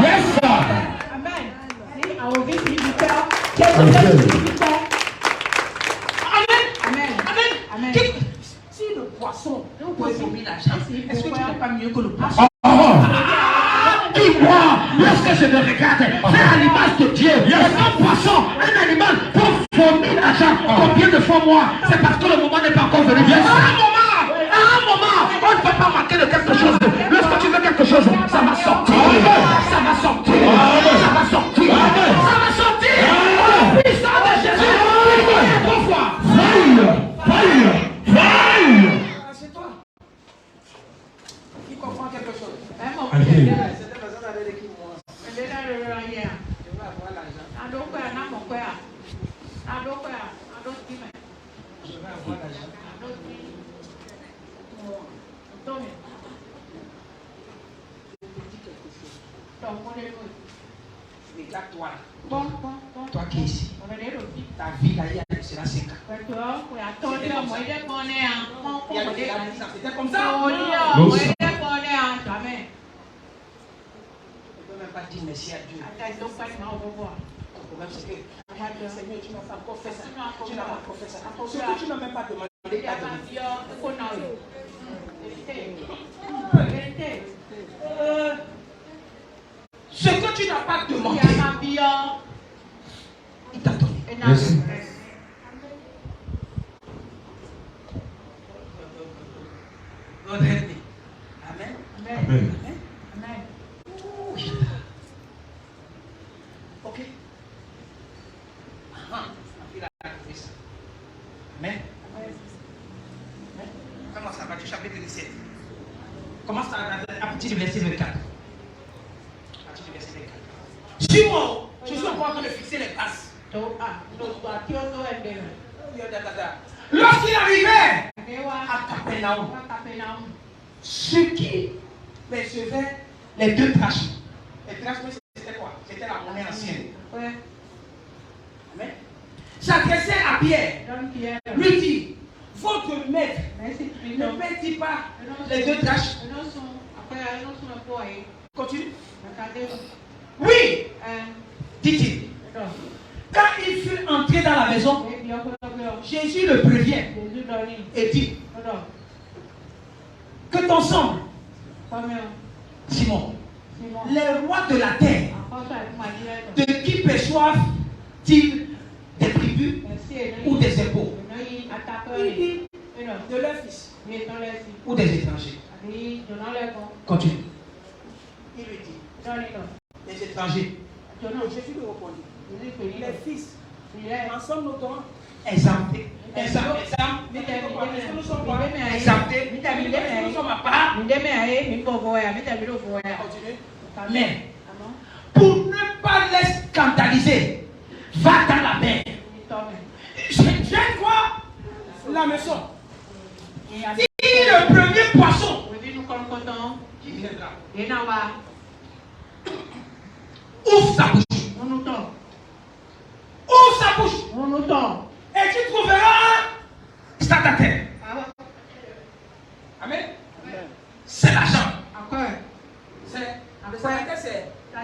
Amen. Amen. Si le poisson peut vomir l'argent, est-ce que tu n'es pas mieux que le poisson? Dis-moi, lorsque je me regarde, c'est à l'image de Dieu. Un poisson, un animal, pour vomir l'argent. Combien de fois moi? C'est parce que le moment n'est pas encore venu. À un moment, on ne peut pas manquer de quelque chose. Lorsque tu veux quelque chose, ça va sortir. Ça va sortir. Ça va sortir. Ça va sortir. Au puissant de Jésus. Trois fois. Fire. C'est toi. Qui comprend quelque chose? Regarde-toi. Toi qui es ici. Ta vie là, il sera 5 ans. C'était comme ça. Ne peux même pas dire merci à Dieu. Le problème c'est que Seigneur, tu n'as pas encore fait ça. Tu n'as pas encore fait ça. Ce que tu n'as même pas demandé, tu as demandé. Ce que tu n'as pas demandé, il t'a donné. Merci. Amen. Amen. Ok. Amen. Comment ça va? Du chapitre 17. Commence à partir du verset 24. Suis-moi, je suis encore en train de fixer les bases. Lorsqu'il arrivait à Capernaum, ceux qui percevaient les 2 drachmes. Les drachmes, c'était quoi? C'était la monnaie ancienne. Amen. S'adressait à Pierre, lui dit, votre maître ne paie-t-il pas les 2 drachmes? Continue. Oui, dit-il. Quand il fut entré dans la maison, Jésus le prévient et dit que ton sang, Simon, les rois de la terre, de qui perçoivent-ils des tribus ou des impôts? Il dit de leurs fils ou des étrangers. Continue. Il lui dit les étrangers. Jésus lui répondit les fils, ensemble nous serons exemptés. Nous sommes pas exemptés. Nous sommes à part. Mais pour ne pas les scandaliser, va dans la mer. Je vois la maison. Si le premier poisson qui viendra ouvre sa bouche. Ouvre sa bouche. Et tu trouveras un stade. Amen. C'est l'argent.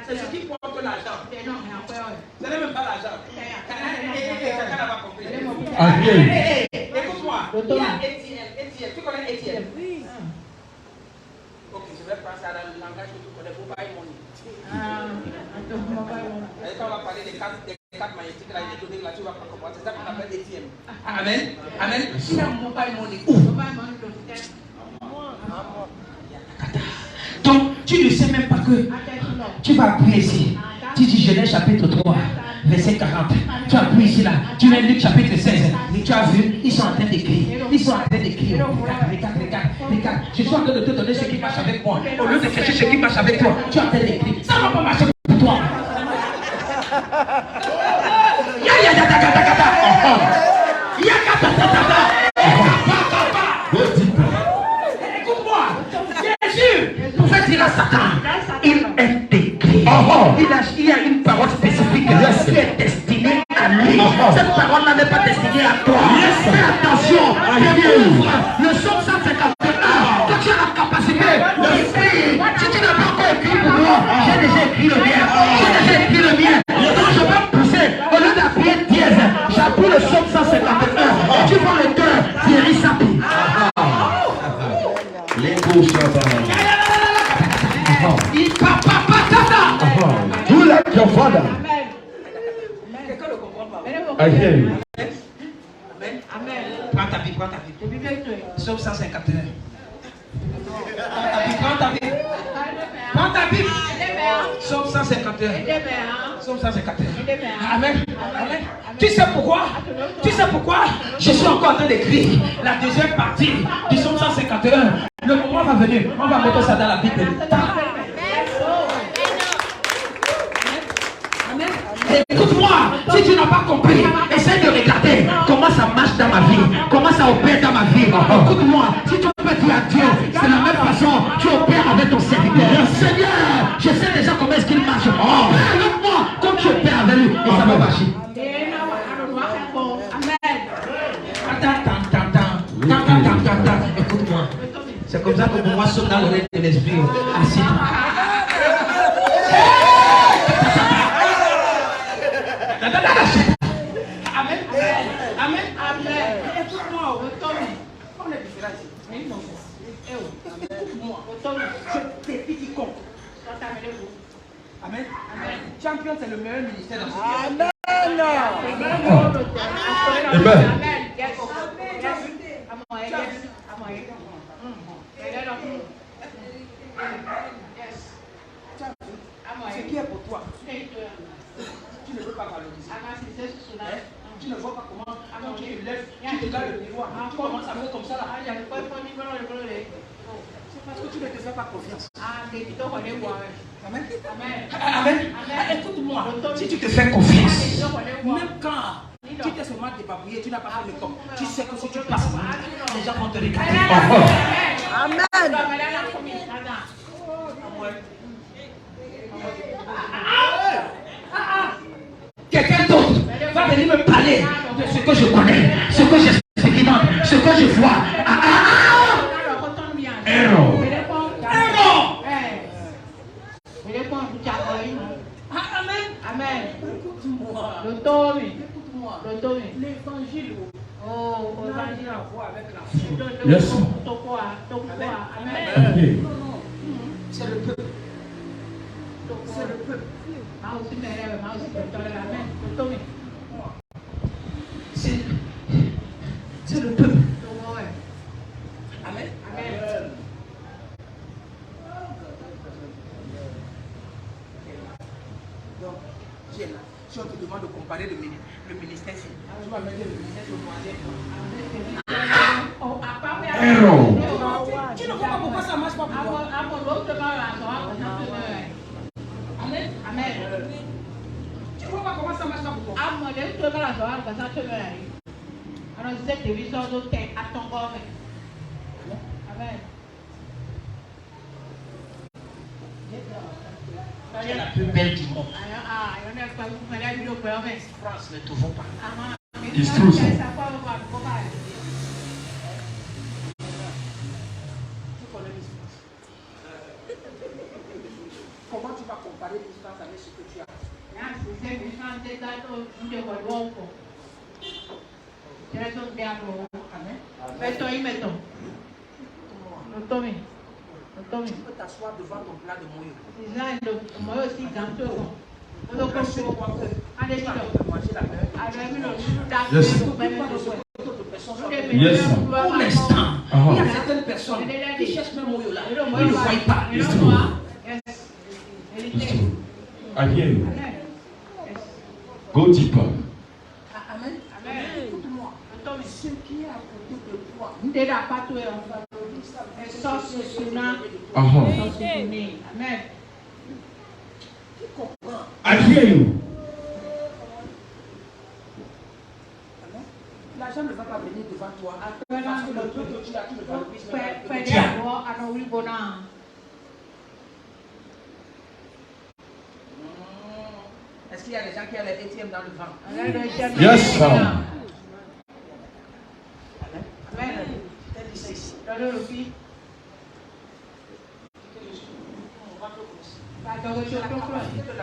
C'est ce qui porte l'argent. Ce n'est même pas l'argent. Écoute-moi. Il y a ATM. Tu connais ATM? Oui. Ok, je vais passer dans le langage que tu connais. Mobile money. Quand on va parler des cartes magnétiques, là, il est donné là, tu vas pas comprendre. C'est ça qu'on appelle ATM. Amen. Amen. Si la mobile money ouvre. Donc, tu ne sais même pas que tu vas appuyer ici. Tu dis Genèse chapitre 3, verset 40. Tu appuies ici là. Tu lis Luc chapitre 16. Et tu as vu, ils sont en train d'écrire. Ils sont en train d'écrire. Regarde. Je suis en train de te donner ce qui marche avec moi. Au lieu de chercher ce qui marche avec toi, tu es en train d'écrire. Ça ne va pas marcher pour toi. Écoute-moi, Jésus pouvait dire à Satan, il est écrit. Il y a une parole spécifique qui est destinée à lui. Cette parole-là n'est pas destinée à toi. Fais attention, le psaume 151, toi tu as la capacité d'écrire. Si tu n'as pas encore écrit pour moi, j'ai déjà écrit le mien. Donc je vais pousser, au lieu d'appuyer dièse, j'appuie le psaume 151. Tu vois le cœur, Thierry Sapi. Les bouches You like your father. I hear you. Amen. Prends ta vie. Psaume 151. Prends ta vie. Psaume 151. Psaume 151. Amen. Tu sais pourquoi je suis encore en train d'écrire la deuxième partie du psaume 151. Le moment va venir. On va mettre ça dans la Bible. Écoute-moi, si tu n'as pas compris, essaie de regarder comment ça marche dans ma vie, comment ça opère dans ma vie. Écoute-moi, si tu peux dire à Dieu, c'est la même façon, tu opères avec ton serviteur. Seigneur, je sais déjà comment est-ce qu'il marche. Avec moi, comme tu opères avec lui, et ça va marcher. Écoute-moi, c'est comme ça que pour moi saute dans le règne de l'esprit. Assis. Amen. Écoute-moi, on est différents ici. Écoute-moi, je défie quiconque. Amen. Champion, c'est le meilleur ministère dans ce pays. Ce qui est pour toi, tu ne veux pas valoriser. Tu ne vois pas comment quand tu te lèves, tu regardes le miroir, tu commences à faire comme ça là. C'est parce que tu ne te fais pas confiance. Amen. Écoute-moi, si tu te fais confiance, même quand tu t'es seulement débarbouillé, tu n'as pas fait le com, tu sais que si tu passes, les gens vont te regarder. Amen. Quelqu'un d'autre va venir me parler de ce que je connais, ce que j'expérimente, ce que je vois. Amen. Écoute-moi. L'évangile Yes. Amen. C'est le peuple. C'est le peuple. C'est le peuple. Amen. Amen. Donc, tu es là. Si on te demande de comparer le ministère, tu vas mettre le ministère au troisième. Tu ne vois pas pourquoi ça marche pas pour toi. Amen. Amen. Tu ne vois pas comment ça marche pas pour toi. Amen. Tu es la plus belle du monde. France, ne te vaut pas. It's true, sir. Tu connais l'histoire. Comment tu vas comparer l'histoire avec ce que tu as? Tu peux t'asseoir devant ton plat de mouille. Yes, sir. Pour l'instant, il y a certaines personnes qui cherchent même mouille là. Ils ne voient pas. It's true. It's true. I hear you. Go deeper. Amen. Écoute-moi. Ce qui est à côté de toi. Amen. Tu comprends? I hear you. L'argent ne va pas venir devant toi. Parce que le truc que tu as, tu ne valorises pas. Est-ce qu'il y a des gens qui ont les ATM dans le ventre? Yes, sir. Amen. Elle dit ça ici. La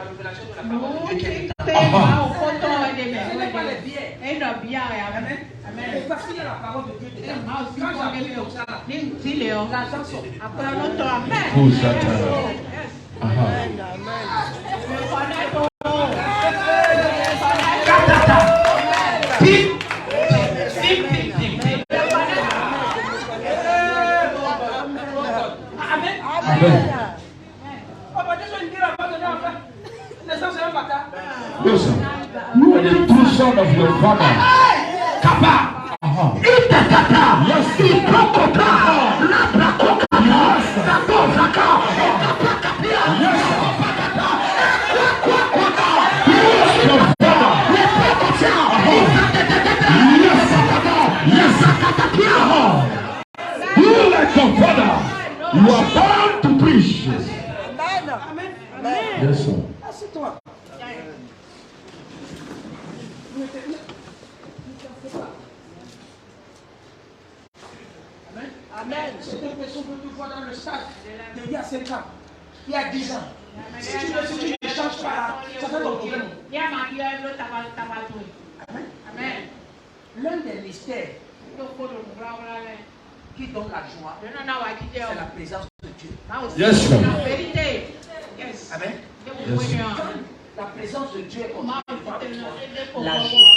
révélation de la parole de Dieu qui est ce n'est pas les billets. Amen. Parce qu'il y a la parole de Dieu dedans. Quand j'appuie comme ça, l'argent sort. Oh, Satan. Amen. Listen, you are the true son of your father. Kappa. Yes. You like your father. You are born to preach. Amen. Yes, sir. Assieds-toi. Amen. C'est une personne que tu vois dans le stade il y a 5 ans, il y a 10 ans. Si tu ne changes pas, ça fait ton problème. Amen. L'un des mystères qui donne la joie, c'est la présence de Dieu. Yes, sir. Amen. Yes. La présence de Dieu est comme la joie.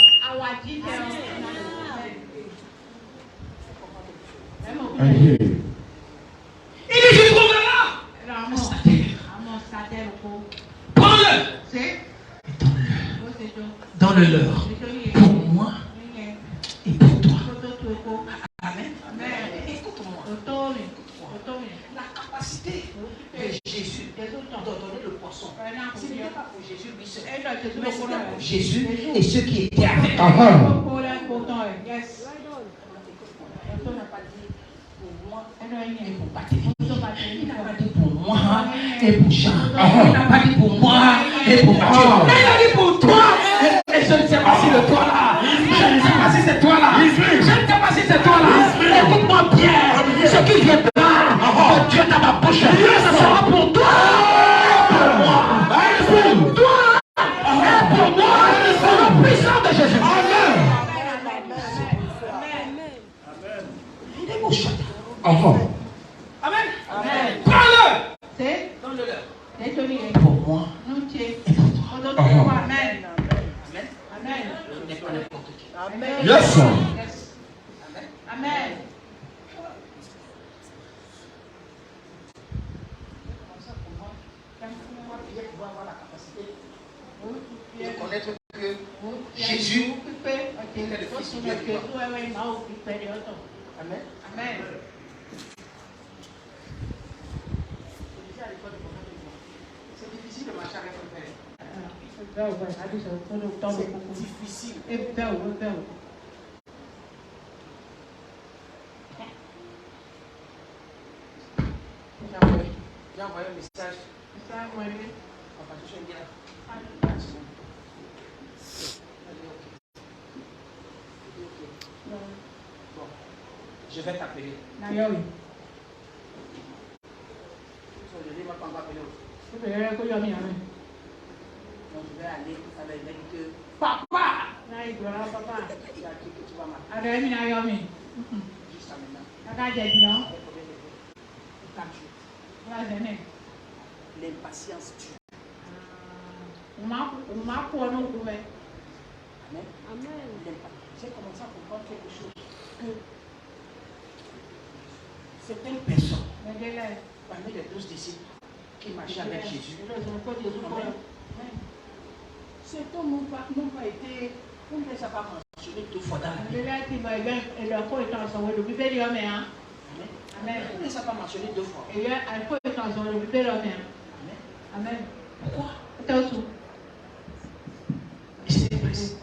I hear you. Il dit, je trouverai prends-le et donne-le-leur pour moi et pour toi. Amen. Écoute-moi. La capacité de Jésus de donner le poisson, ce n'était pas pour Jésus lui seul, mais c'était pour Jésus et ceux qui étaient avec lui. Il n'a pas dit pour moi et pour Patrick. Il n'a pas dit pour moi et pour Jean. Il n'a pas dit pour moi et pour Mathieu. Il a dit pour toi. Et je ne sais pas si c'est toi là. Je ne sais pas si c'est toi là. Je ne sais pas si c'est toi là. Écoute-moi bien. Ce qui vient de Dieu dans ma bouche, ce sera pour toi. Pour moi. Pour toi. Et pour moi. Pour le puissant de Jésus. Amen. Amen. Amen. Prends-le. C'est Donne-le. Pour moi. Amen. Amen. Amen. Ce n'est pas n'importe qui. Amen. Yes, sir. Yes. Amen. Amen. De connaître que Jésus est le Fils de Dieu. Amen. Amen. C'est difficile de marcher avec le Père. C'est Difficile. J'ai envoyé un message. Papa, je suis bien. Bon, je vais t'appeler. Je ne m'a pas encore appelé. Donc je vais aller, ça va dire que papa, il y a un truc que tu vas m'appeler. Juste maintenant. L'impatience tue. Amen. J'ai commencé à comprendre quelque chose. Que certaines personnes, parmi les 12 disciples qui marchaient avec Jésus, certains n'ont pas été, on ne les a pas mentionnés 2 fois dans la Bible. Amen. On ne les a pas mentionnés 2 fois. Amen. Pourquoi? C'est précis.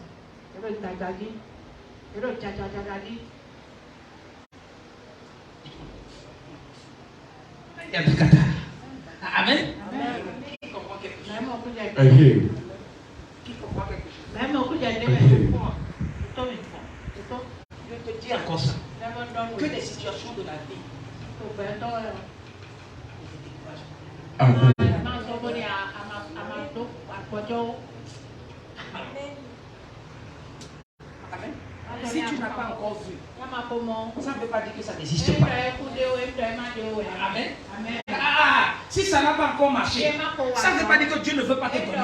Amen. Qui comprend quelque chose? Qui comprend quelque chose? Je te dis encore ça. Que des situations de la vie Amen. Amen. Si tu n'as pas encore vu, ça ne veut pas dire que ça n'existe pas. Amen. Si ça n'a pas encore marché, ça ne veut pas dire que Dieu ne veut pas te donner.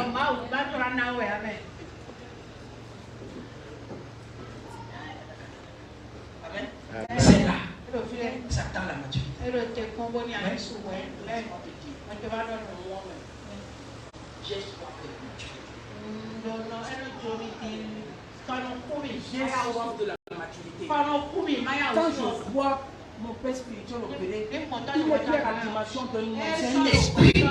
Amen. C'est là. Ça attend la maturité. J'ai soif de la maturité. J'ai soif de la maturité. Quand je vois mon père spirituel opérer, il me fait l'animation de mon esprit. Il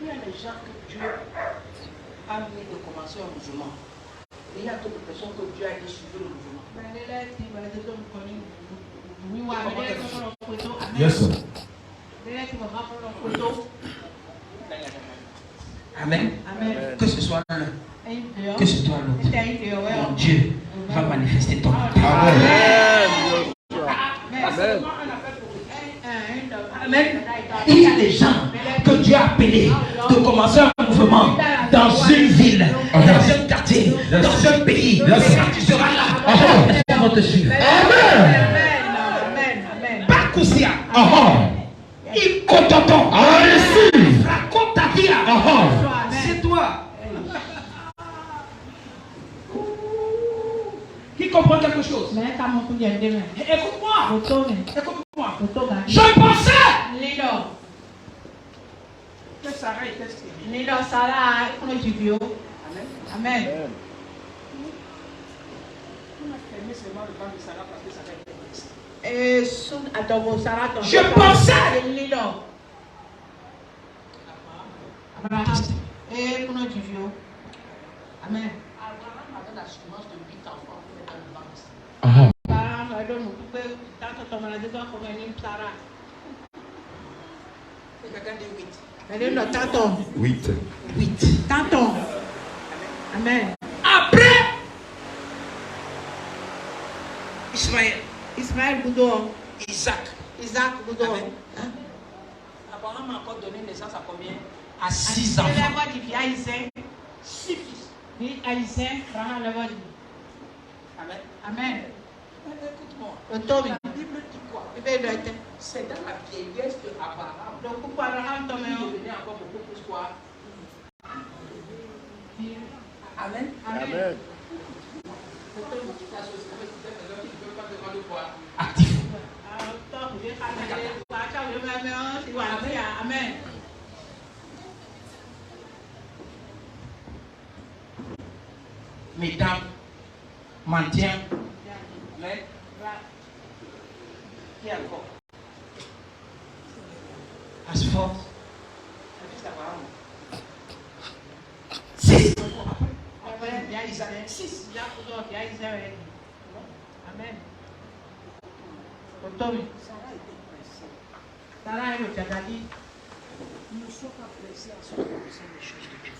y a des gens que Dieu a mis de commencer un mouvement. Et il y a d'autres personnes que Dieu a dit suivre le mouvement. Yes, sir. Amen. Que ce soit l'un, que ce soit l'autre. Mon Dieu va manifester ton nom. Amen. Amen. Il y a des gens que Dieu a appelés de commencer un mouvement dans une ville, dans un quartier, dans un pays. Quand tu seras là, ils vont te suivre. Amen. Pas Koussia. Il compte ton. Raconte ta vie. C'est toi. Qui comprend quelque chose? Écoute-moi. Écoute-moi. Je pensais que Sarah était stérile. Amen. On a fermé seulement le ventre de Sarah parce que Sarah était triste. Je pensais. Amen. Abraham avait l'assurance de 8 enfants dans le ventre. Quelqu'un dit 8. 8. Amen. Après Ismaël Goudou. Isaac Goudou. Abraham a encore donné naissance à combien? À 6 enfants. 6 fils. Amen. Amen. Écoute-moi. Le Tommy. La Bible dit quoi? C'est dans la vieillesse de Abraham. Donc, pourquoi Abraham Il devenait encore beaucoup plus quoi? Amen. Amen. Actif. Amen. Mesdames, maintien. Amen. Qui encore? As force. Six. Amen. Tommy. Sarah est le Tadadi. Ne sois pas pressé à ce que vous des choses de Dieu.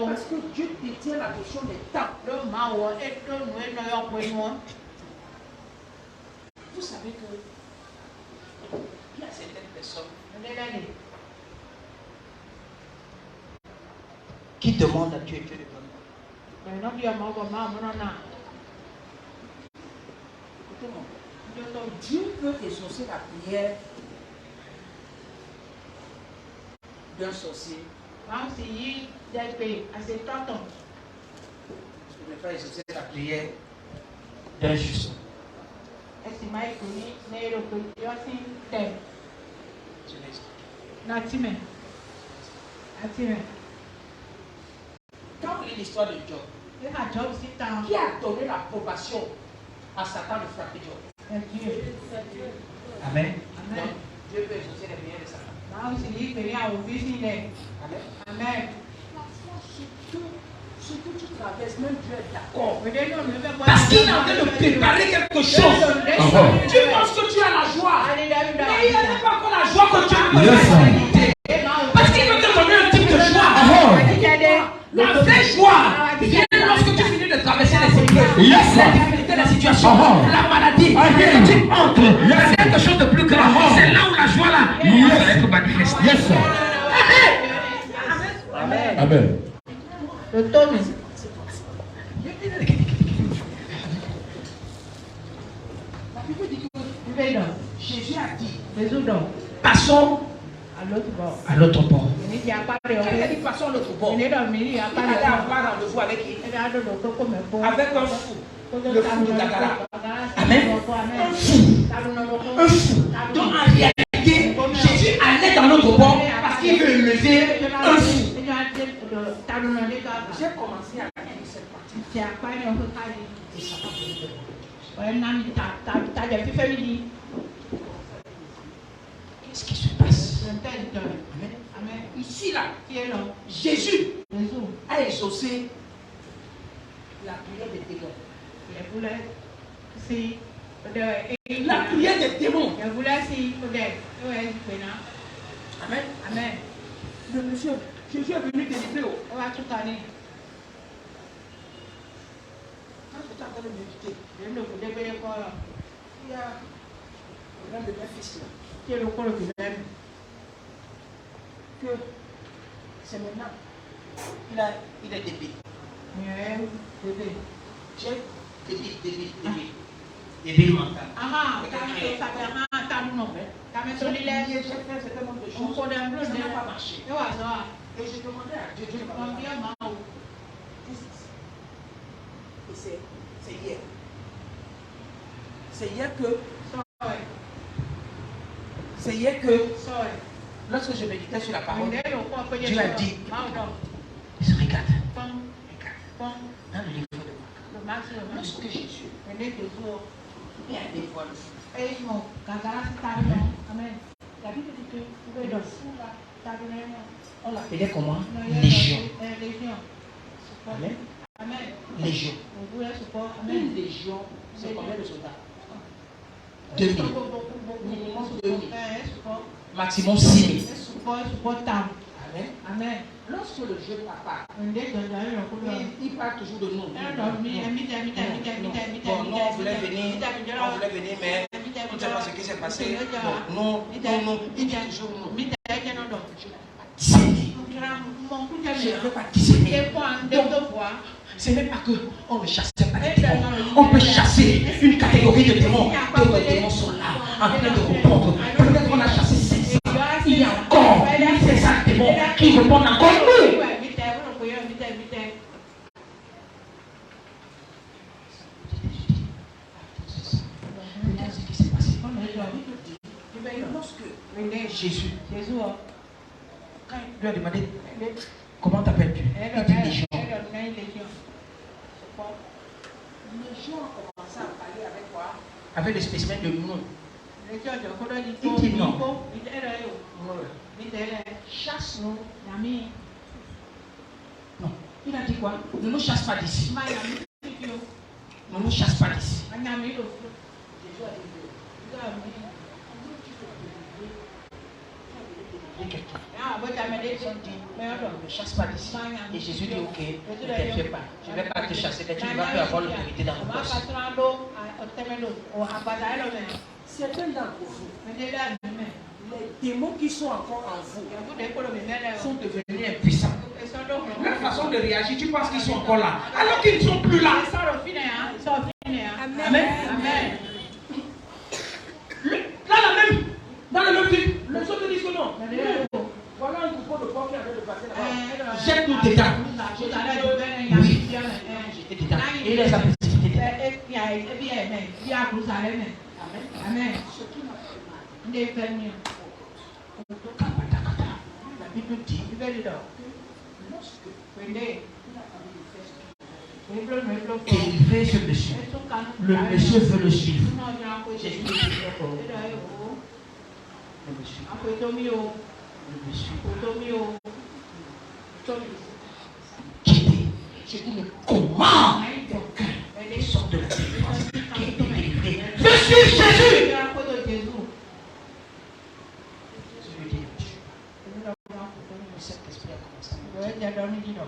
Parce que Dieu détient la notion des temps. Vous savez que il y a certaines personnes qui demandent à Dieu et Dieu ne donne pas. Écoutez-moi. Dieu peut exaucer la prière d'un sorcier. Il ne peut pas exaucer la prière d'un juste. Je l'explique. Quand vous lisez l'histoire de Job, qui a donné l'approbation à Satan de frapper Job? Amen. Donc, Dieu peut exaucer les prières de Satan. Amen. Ce que tu traverses, même Dieu est d'accord. Parce qu'il est en train de préparer quelque chose. Tu penses que tu as la joie. Mais il n'y a pas encore la joie que tu as. Parce qu'il veut te donner un type de joie. La vraie joie vient lorsque tu finis de traverser les épreuves, la difficulté, la situation, la maladie. Et tu entres dans quelque chose de plus grand. C'est là où la joie là va être manifestée. Yes, sir. Amen. Amen. Le Tommy. La Bible dit que Jésus a dit, passons à l'autre bord. Quand il a dit passons à l'autre bord, il allait avoir rendez-vous avec qui? Avec un fou. Le fou de Gadara. Amen. Un fou. Donc en réalité, Jésus allait dans l'autre bord parce qu'il veut lever un fou. J'ai commencé à lire cette partie. Qu'est-ce qui se passe? Amen. Ici là, Jésus a exaucé la prière des démons. La prière des démons. Amen. Amen. Le monsieur, Jésus est venu délivrer. Quand j'étais en train de méditer, il y a l'un de mes fils là, que c'est maintenant, il est débile. J'ai débile mental. J'ai fait un certain nombre de choses, ça n'a pas marché. Et je demandais à Dieu, Dieu m'a dit, et c'est hier. C'est hier que, lorsque je méditais sur la parole, Dieu a dit, regarde, dans le livre de Marc, lorsque Jésus est allé voir le fou, la Bible dit que le fou là, on l'appelait comment? Légion. Amen. Légion. Une légion, c'est combien de soldats? 2000. Minimum 2000. Maximum 6000. Amen. Lorsque le jeune papa, il parle toujours de nous. Bon, nous, on voulait venir, mais on ne sait pas ce qui s'est passé. Non, il dit toujours nous. discerner. Je ne peux pas discerner. Donc, ce n'est pas qu'on ne chasse pas les démons. On peut chasser une catégorie de démons. D'autres démons sont là, en train de répondre. Peut-être qu'on a chassé 500. Il y a encore 500 démons qui répondent encore nous. Ce qui s'est passé. Lorsque Jésus, quand il lui a demandé comment t'appelles-tu, il dit Légion. Les gens ont commencé à parler avec quoi? Avec le spécimen de nous. Il dit non. Chasse-nous. Non. Il a dit quoi? Ne nous chasse pas d'ici. Ne nous chasse pas d'ici. Ne chasse pas d'ici. Et Jésus dit ok, ne t'inquiète pas. Je ne vais pas te chasser, mais tu ne vas plus avoir l'autorité dans le poste. Certains d'entre vous, les démons qui sont encore en vous sont devenus impuissants. Leur façon de réagir, tu penses qu'ils sont encore là, alors qu'ils ne sont plus là. Amen. Amen. Dans le même film, les autres disent que non. Voilà un couple de porc qui avait de passer là-bas. Jette-nous dedans. Oui, j'étais dedans. Et il les a précipités dedans. Amen. La Bible dit, lorsque élevé ce monsieur, le monsieur veut le suivre. Jésus dit, le monsieur. J'ai dit, mais comment ils sortent de la délivrance qui a été délivrée? Je suis Jésus! Je lui dis, cet esprit a commencé à me dire,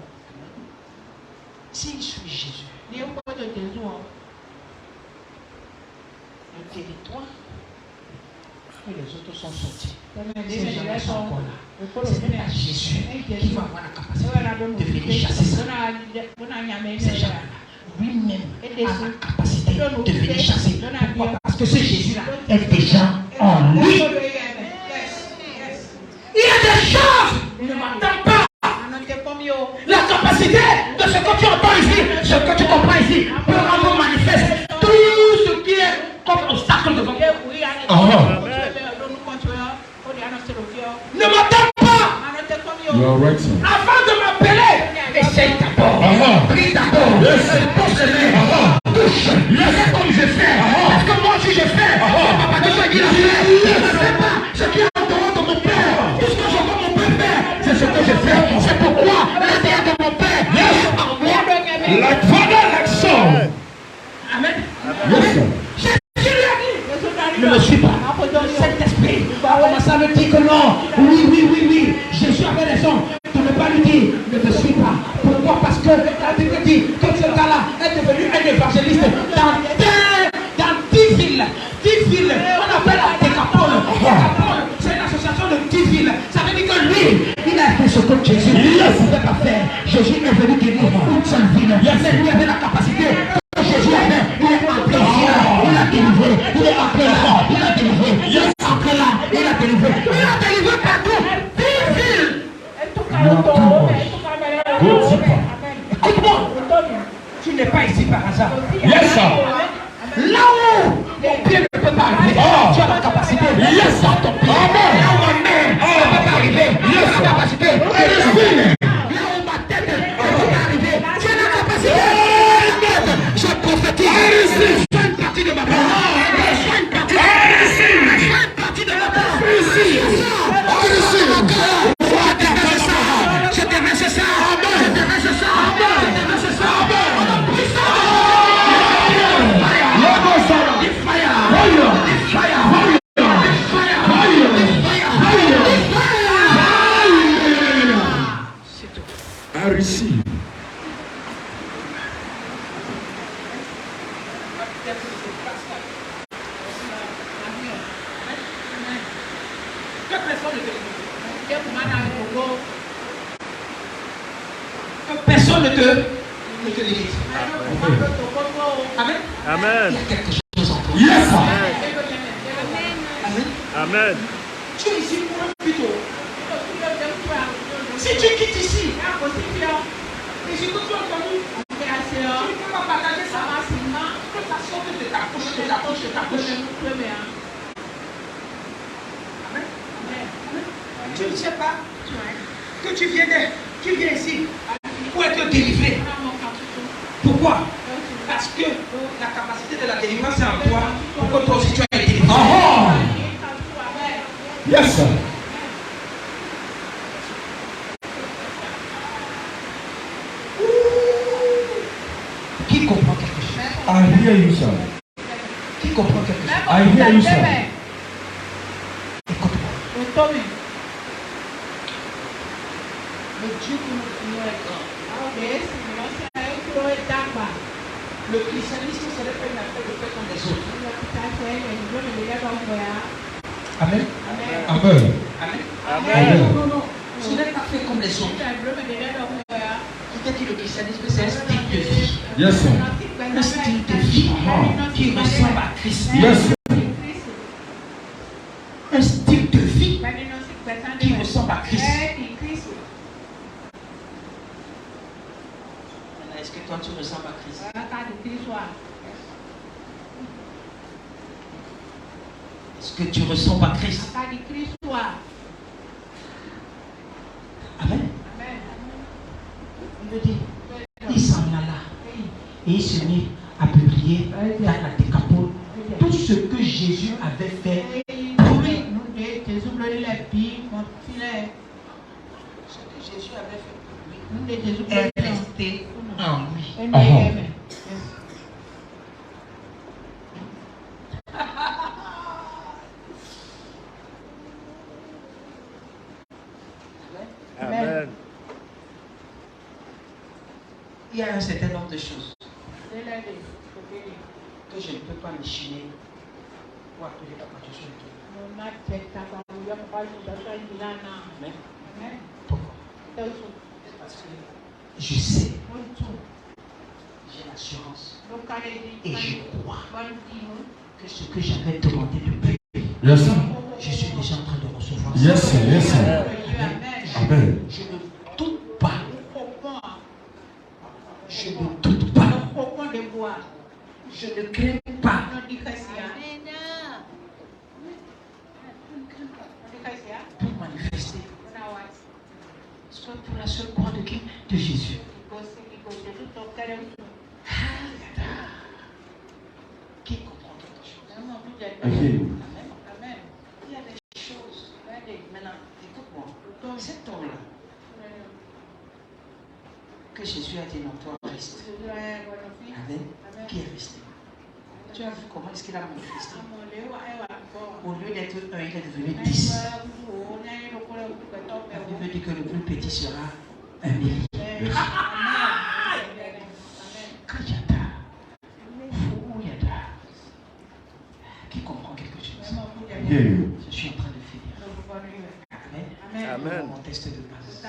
si je suis Jésus, le territoire et les autres sont sortis. Ces gens sont encore là. Ce n'est pas Jésus qui va avoir la capacité de venir chasser ça. Ces gens-là, lui-même a la capacité de venir chasser. Pourquoi? Parce que ce Jésus-là est déjà en lui. Il y a des choses, ne m'attends pas. La capacité de ce que tu entends ici, ce que tu comprends ici, peut rendre manifeste tout ce qui est comme obstacle devant toi. Ne m'attends pas. Avant de m'appeler, essaye d'abord. Prie d'abord. Pose les mains. Touche. Fais comme je fais. Parce que moi, si je fais, papa de ce qu'il a fait, je ne fais pas ce qui est en dehors de mon père. Tout ce que je vois mon père faire, c'est ce que je fais. C'est pourquoi l'intérieur de mon père est en moi. Like father, like son. Amen. Jésus lui a dit, ne me suis pas. Cet esprit a commencé à me dire que non. Oui. Jésus avait raison de ne pas lui dire, ne me suis pas. Pourquoi? Parce que la Bible dit que ce gars-là est devenu un évangéliste dans 10 villes. 10 villes. On appelle la Décapole. Décapole, c'est une association de 10 villes. Ça veut dire que lui, il a fait ce que Jésus ne pouvait pas faire. Jésus est venu guérir une seule ville. Mais lui avait la capacité que Jésus avait. Il est entré ici, il a délivré. Il est entré là, il a délivré. Il est entré là, il a délivré. Il a délivré partout. 10 villes. Écoute-moi. Tu n'es pas ici par hasard. Yes, sir. Là où mon pied ne peut pas arriver, tu as la capacité. Yes, sir. Ton pied. Là où ma main ne peut pas arriver, tu as la capacité. Là où ma tête ne peut pas arriver, tu as la capacité. Je prophétise. Sois une partie de ma part. Sois une partie de ma part. Sois une partie de ma part. Je te verse ça. I receive. Que personne ne te limite. Amen. Amen. Il y a quelque chose en toi. Yes, sir. Amen. Amen. Tu es ici pour un but. Si tu quittes ici, et si tu es connu, tu ne peux pas partager ça. Que ça sorte de ta bouche, de ta bouche, de ta bouche. Amen. Tu ne sais pas que tu viens ici pour être délivré. Pourquoi? Parce que la capacité de la délivrance est en toi pour que toi aussi tu aies été délivré. Yes, sir. Qui comprend quelque chose? I hear you, sir. Qui comprend quelque chose? I hear you, sir. Écoute-moi. Le Dieu que nous prions est grand. Le christianisme, ce n'est pas une affaire de faire comme les autres. Amen. Amen. Amen. Amen. Non. Ce n'est pas fait comme les autres. Qui dit le christianisme, c'est un style de vie. Yes, sir. Un style de vie qui ressemble à Christ. Yes, sir. Un style de vie qui ressemble à Christ. Est-ce que toi tu ressembles à Christ? Est-ce que tu ressembles à Christ? Amen. Il me dit, il s'en alla et il se mit à publier dans la décapole tout ce que Jésus avait fait pour lui. Ce que Jésus avait fait pour lui est resté en lui. Amen. Il y a un certain nombre de choses que je ne peux pas m'échiner pour appeler la protection de Dieu. Amen. Pourquoi? Parce que je sais, j'ai l'assurance et je crois que ce que j'avais demandé depuis, Yes, sir. je suis déjà en train de recevoir. Yes, sir. Yes, sir. Amen. Je ne doute pas. Je ne doute pas. Je ne crains pas. Pour manifester. Parce que pour la seule croix de qui? De Jésus. Qui comprend quelque chose? I hear you. Amen. Il y a des choses. Maintenant, écoute-moi. Cet homme-là, que Jésus a dit non, toi reste. Amen. Qui est resté? Tu as vu comment est-ce qu'il a manifesté? Au lieu d'être un, il est devenu 10. La Bible dit que le plus petit sera un millier. Qui comprend quelque chose? I hear you. Je suis en train de finir. Amen. Amen. Mon texte de base.